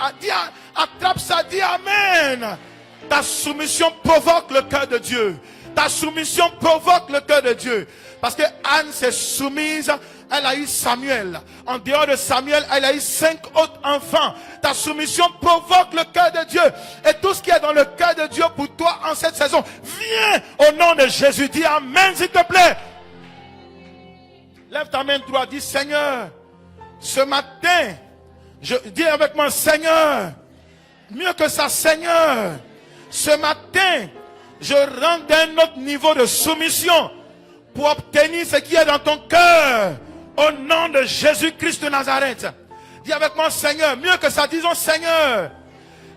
Attrape ça. Dis Amen. Ta soumission provoque le cœur de Dieu. Ta soumission provoque le cœur de Dieu. Parce que Anne s'est soumise, elle a eu Samuel. En dehors de Samuel, elle a eu 5 autres enfants. Ta soumission provoque le cœur de Dieu. Et tout ce qui est dans le cœur de Dieu pour toi en cette saison, viens au nom de Jésus. Dis Amen s'il te plaît. Lève ta main droite, dis Seigneur, ce matin, dis avec moi Seigneur, mieux que ça Seigneur, ce matin, je rentre à un autre niveau de soumission pour obtenir ce qui est dans ton cœur. Au nom de Jésus-Christ de Nazareth. Dis avec moi, Seigneur. Mieux que ça, disons, Seigneur.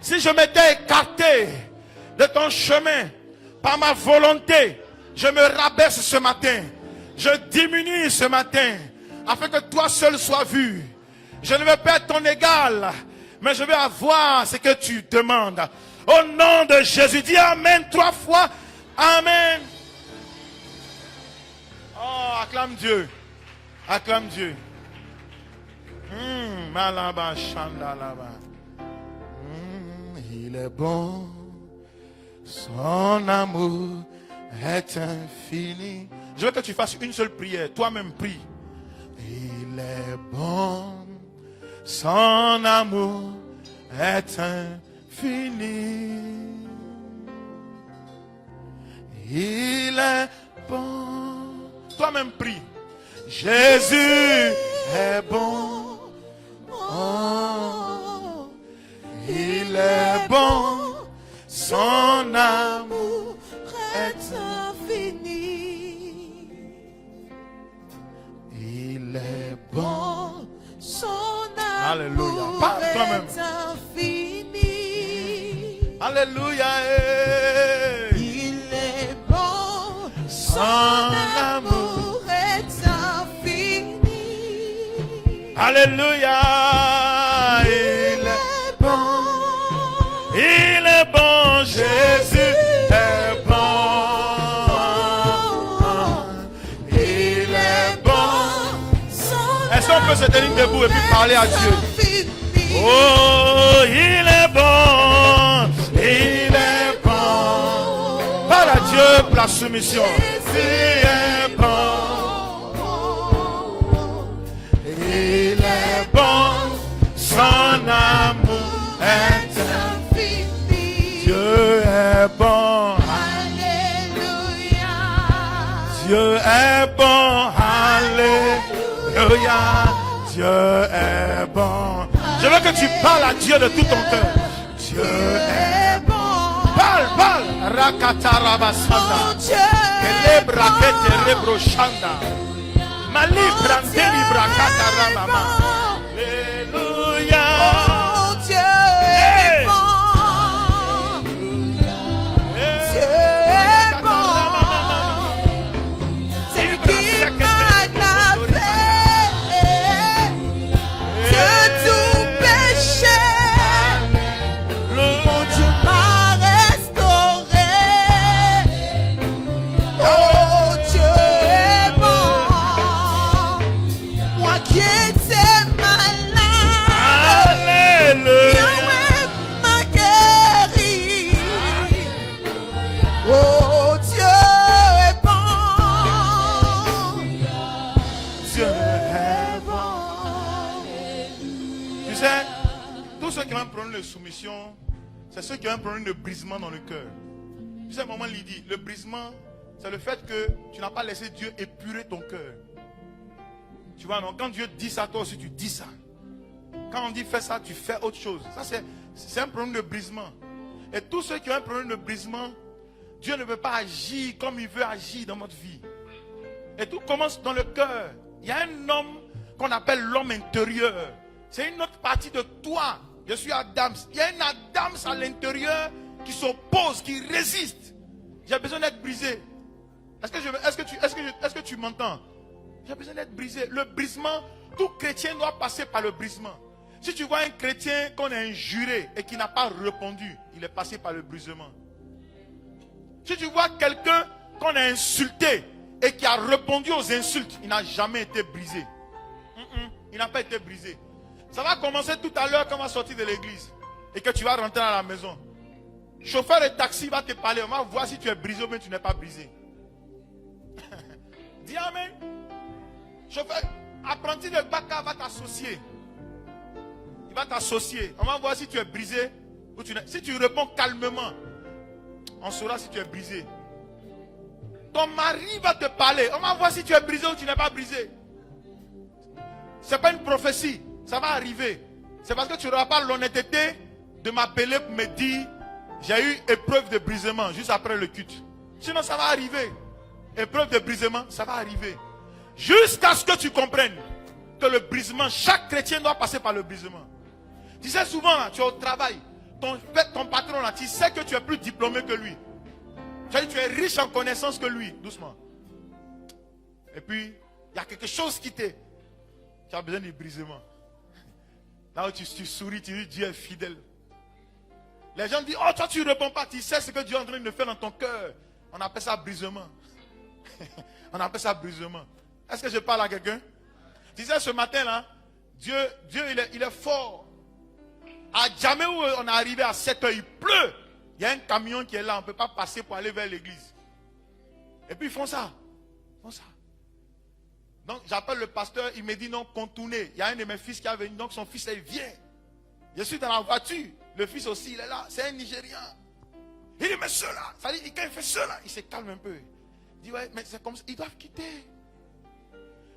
Si je m'étais écarté de ton chemin par ma volonté, je me rabaisse ce matin. Je diminue ce matin. Afin que toi seul sois vu. Je ne veux pas être ton égal. Mais je veux avoir ce que tu demandes. Au nom de Jésus. Dis Amen 3 fois. Amen. Oh, acclame Dieu. Acclame Dieu. Malaba, chandalaba. Il est bon. Son amour est infini. Je veux que tu fasses une seule prière. Toi-même prie. Il est bon. Son amour est infini. Il est bon. Toi-même prie. Jésus est bon. Oh, il est bon. Son amour est infini. Il est bon. Son amour est infini. Alléluia. Il est bon. Son amour est infini. Alléluia. Il est bon. Il est bon. Jésus est bon. Il est bon. Est-ce qu'on peut se tenir debout et puis parler à Dieu? Oh, il est bon. Il est bon. Parle à Dieu pour la soumission. Il est bon. Il est bon. Son amour est infini. Dieu est bon. Alléluia. Dieu est bon. Alléluia. Dieu est bon. Je veux que tu parles à Dieu de tout ton cœur. Dieu est bon. Parle. Rakatarabasanda. Kelebra kete rebroshanda. Mali brandeli brakatarabama. Alléluia. Dieu est bon. Dieu est bon. C'est qui m'a lavé de tout péché. Mon Dieu m'a restauré. Oh, Dieu est bon. Moi qui étais malade, Dieu m'a guéri. Oh, Dieu est bon. Dieu est bon. Tu sais, tous ceux qui ont un problème de soumission, c'est ceux qui ont un problème de brisement dans le cœur. Tu sais, maman Lydie, le brisement, c'est le fait que tu n'as pas laissé Dieu épurer ton cœur. Tu vois, non, quand Dieu dit ça, toi aussi tu dis ça. Quand on dit fais ça, tu fais autre chose. Ça, c'est un problème de brisement. Et tous ceux qui ont un problème de brisement, Dieu ne veut pas agir comme il veut agir dans notre vie. Et tout commence dans le cœur. Il y a un homme qu'on appelle l'homme intérieur. C'est une autre partie de toi. Je suis Adams. Il y a un Adams à l'intérieur qui s'oppose, qui résiste. J'ai besoin d'être brisé. Est-ce que tu m'entends? J'ai besoin d'être brisé. Le brisement, tout chrétien doit passer par le brisement. Si tu vois un chrétien qu'on a injuré et qui n'a pas répondu, il est passé par le brisement. Si tu vois quelqu'un qu'on a insulté et qui a répondu aux insultes, il n'a jamais été brisé. Il n'a pas été brisé. Ça va commencer tout à l'heure quand on va sortir de l'église et que tu vas rentrer à la maison. Chauffeur de taxi va te parler. On va voir si tu es brisé ou bien tu n'es pas brisé. Dis amen. Chauffeur, apprenti de Baka va t'associer. Il va t'associer. On va voir si tu es brisé ou tu n'es. Si tu réponds calmement, on saura si tu es brisé. Ton mari va te parler. On va voir si tu es brisé ou tu n'es pas brisé. Ce n'est pas une prophétie. Ça va arriver. C'est parce que tu n'auras pas l'honnêteté de m'appeler pour me dire j'ai eu épreuve de brisement juste après le culte. Sinon ça va arriver. épreuve de brisement, ça va arriver. Jusqu'à ce que tu comprennes que le brisement, chaque chrétien doit passer par le brisement. Tu sais, souvent, là, tu es au travail, ton patron, là, tu sais que tu es plus diplômé que lui. Tu es riche en connaissances que lui, doucement. Et puis, il y a quelque chose qui tu as besoin du brisement. Là où tu souris, tu dis Dieu est fidèle. Les gens disent, oh, toi tu ne réponds pas, tu sais ce que Dieu est en train de faire dans ton cœur. On appelle ça brisement. On appelle ça brisement. Est-ce que je parle à quelqu'un? Tu sais, ce matin-là, Dieu il est fort. À jamais où on est arrivé à 7 heures, il pleut. Il y a un camion qui est là, on ne peut pas passer pour aller vers l'église. Et puis ils font ça. Donc j'appelle le pasteur, il me dit non, contournez. Il y a un de mes fils qui est venu, donc son fils il vient. Je suis dans la voiture, le fils aussi il est là, c'est un Nigérian. Il dit mais ceux-là, ça dit quand il fait cela, il se calme un peu. Il dit ouais, mais c'est comme ça, ils doivent quitter.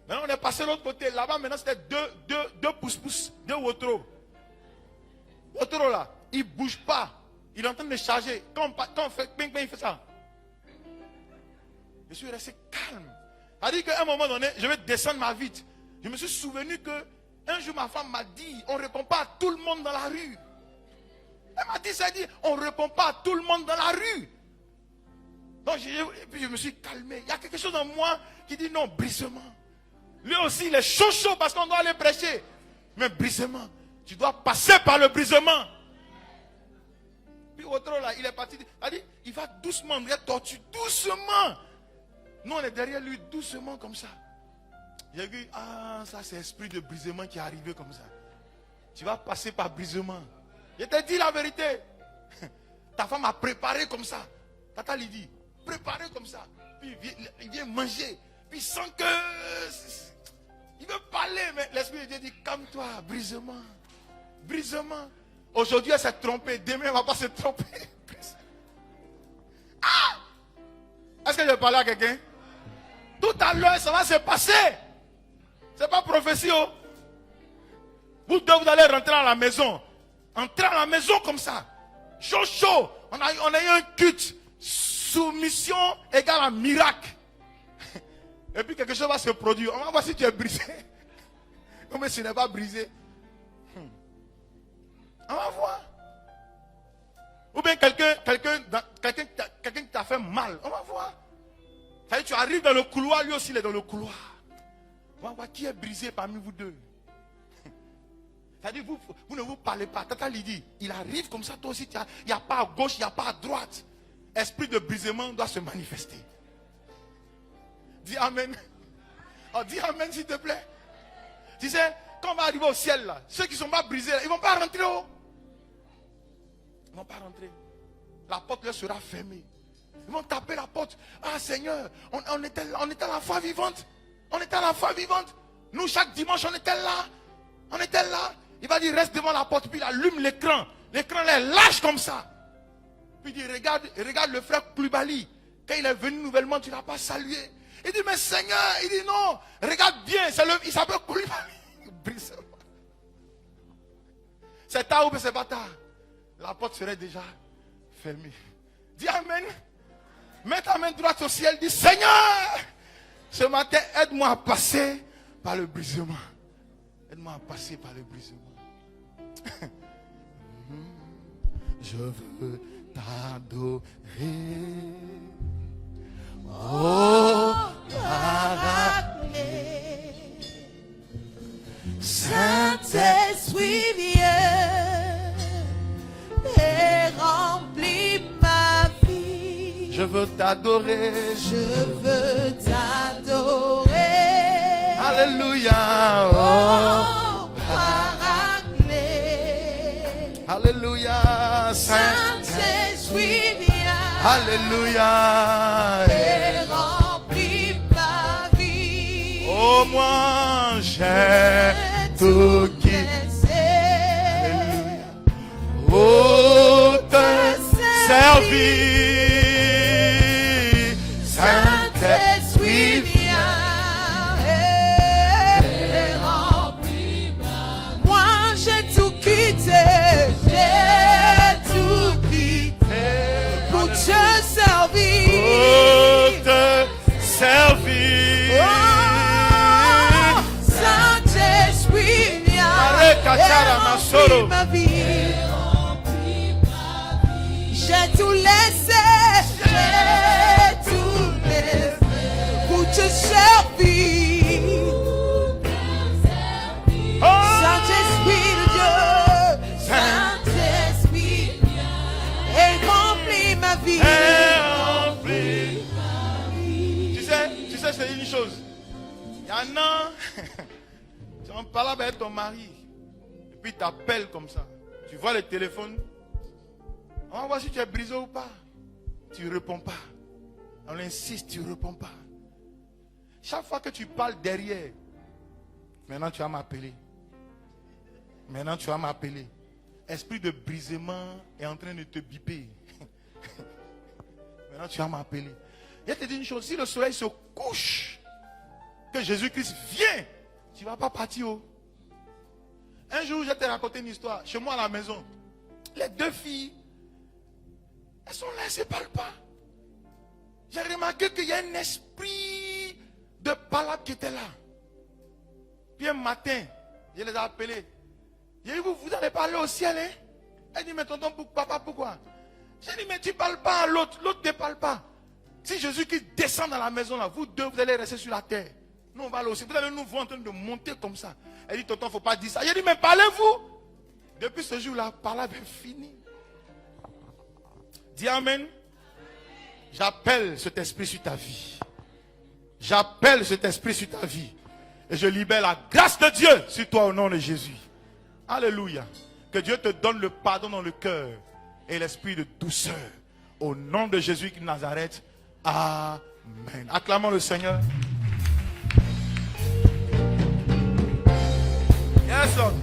Maintenant on est passé de l'autre côté, là-bas maintenant c'était deux pouces-pouces, deux Wotro. Wotro là, il ne bouge pas, il est en train de charger. Quand on fait ping ping, il fait ça. Je suis resté calme. Ça dit qu'à un moment donné, je vais descendre ma vitre. Je me suis souvenu que un jour ma femme m'a dit, on ne répond pas à tout le monde dans la rue. Elle m'a dit, ça dit, on ne répond pas à tout le monde dans la rue. Donc et puis je me suis calmé. Il y a quelque chose en moi qui dit non, brisement. Lui aussi, il est chaud parce qu'on doit aller prêcher. Mais brisement, tu dois passer par le brisement. Puis autre là, il est parti, il a dit, il va doucement, il est tortue, doucement. Nous, on est derrière lui, doucement comme ça. J'ai dit, ah, ça c'est l'esprit de brisement qui est arrivé comme ça. Tu vas passer par brisement. Je t'ai dit la vérité. Ta femme a préparé comme ça. Tata lui dit, préparé comme ça. Puis il vient manger. Puis il sent que... il veut parler, mais l'esprit de Dieu dit, calme-toi, brisement. Brisement. Aujourd'hui, elle s'est trompée. Demain, elle ne va pas se tromper. Ah! Est-ce que je parle à quelqu'un? Tout à l'heure, ça va se passer. Ce n'est pas prophétie. Oh. Vous allez rentrer à la maison. Entrer à la maison comme ça. Chaud. On a eu un culte. Soumission égale à miracle. Et puis quelque chose va se produire. On va voir si tu es brisé. Mais si tu n'es pas brisé. On va voir. Ou bien quelqu'un qui t'a fait mal. On va voir. Ça veut dire, tu arrives dans le couloir, lui aussi il est dans le couloir. On va voir qui est brisé parmi vous deux. C'est-à-dire, vous ne vous parlez pas. Tata lui dit, il arrive comme ça, toi aussi, il n'y a pas à gauche, il n'y a pas à droite. Esprit de brisement doit se manifester. Dis Amen. Oh, dis Amen s'il te plaît. Tu sais, quand on va arriver au ciel, là, ceux qui ne sont pas brisés, là, ils ne vont pas rentrer. Oh. Ils ne vont pas rentrer. La porte leur sera fermée. Ils vont taper la porte. Ah Seigneur, on était à la foi vivante. On était à la foi vivante. Nous, chaque dimanche, on était là. On était là. Il va dire, reste devant la porte. Puis il allume l'écran. L'écran là, lâche comme ça. Puis il dit, regarde le frère Koulibaly. Quand il est venu nouvellement, tu ne l'as pas salué. Il dit, mais Seigneur, il dit non. Regarde bien, il s'appelle Koulibaly. C'est tard ou c'est pas tard. La porte serait déjà fermée. Dis Amen. Mets ta main droite au ciel. Dis Seigneur, ce matin, aide-moi à passer par le brisement. Aide-moi à passer par le brisement. Je veux t'adorer. Oh, t'adorer. Saint-Esprit viens et remplis ma vie. Je veux t'adorer. Je veux t'adorer. Alléluia. Oh, Paraclet. Alléluia. Saint-Esprit viens. Alléluia. Et remplis ma vie. Oh, moi, j'ai tout quitté. Oh, te servir. Saint-Esprit, viens et remplis ma vie. Moi, j'ai tout quitté. J'ai tout quitté pour te servir. oh, te J'ai tout laissé. J'ai tout laissé pour te servir. Saint-Esprit de Dieu, Saint-Esprit, et remplis ma vie. Tu sais, c'est une chose. Il y en a, tu en parles avec ton mari, et puis il t'appelle comme ça. Tu vois le téléphone, on va voir si tu es brisé ou pas. Tu ne réponds pas. On insiste, tu ne réponds pas. Chaque fois que tu parles derrière, maintenant tu vas m'appeler. Maintenant tu vas m'appeler. Esprit de brisement est en train de te biper. Maintenant tu vas m'appeler. Je te dis une chose, si le soleil se couche, que Jésus-Christ vient, tu ne vas pas partir. Un jour, je t'ai raconté une histoire. Chez moi à la maison, les deux filles, elles sont là, elles ne se parlent pas. J'ai remarqué qu'il y a un esprit de palabre qui était là. Puis un matin, je les ai appelées. J'ai dit, vous allez parler au ciel, hein? Elle dit, mais tonton, papa, pourquoi? J'ai dit, mais tu ne parles pas à l'autre, l'autre ne parle pas. Si Jésus-Christ descend dans la maison, là, vous deux, vous allez rester sur la terre. Nous, on va aller aussi. Vous allez nous voir en train de monter comme ça. Elle dit, tonton, il ne faut pas dire ça. J'ai dit, mais parlez-vous. Depuis ce jour-là, parler est fini. Dis Amen. J'appelle cet esprit sur ta vie. J'appelle cet esprit sur ta vie. Et je libère la grâce de Dieu sur toi au nom de Jésus. Alléluia. Que Dieu te donne le pardon dans le cœur et l'esprit de douceur. Au nom de Jésus de Nazareth. Amen. Acclamons le Seigneur. Yes, Lord.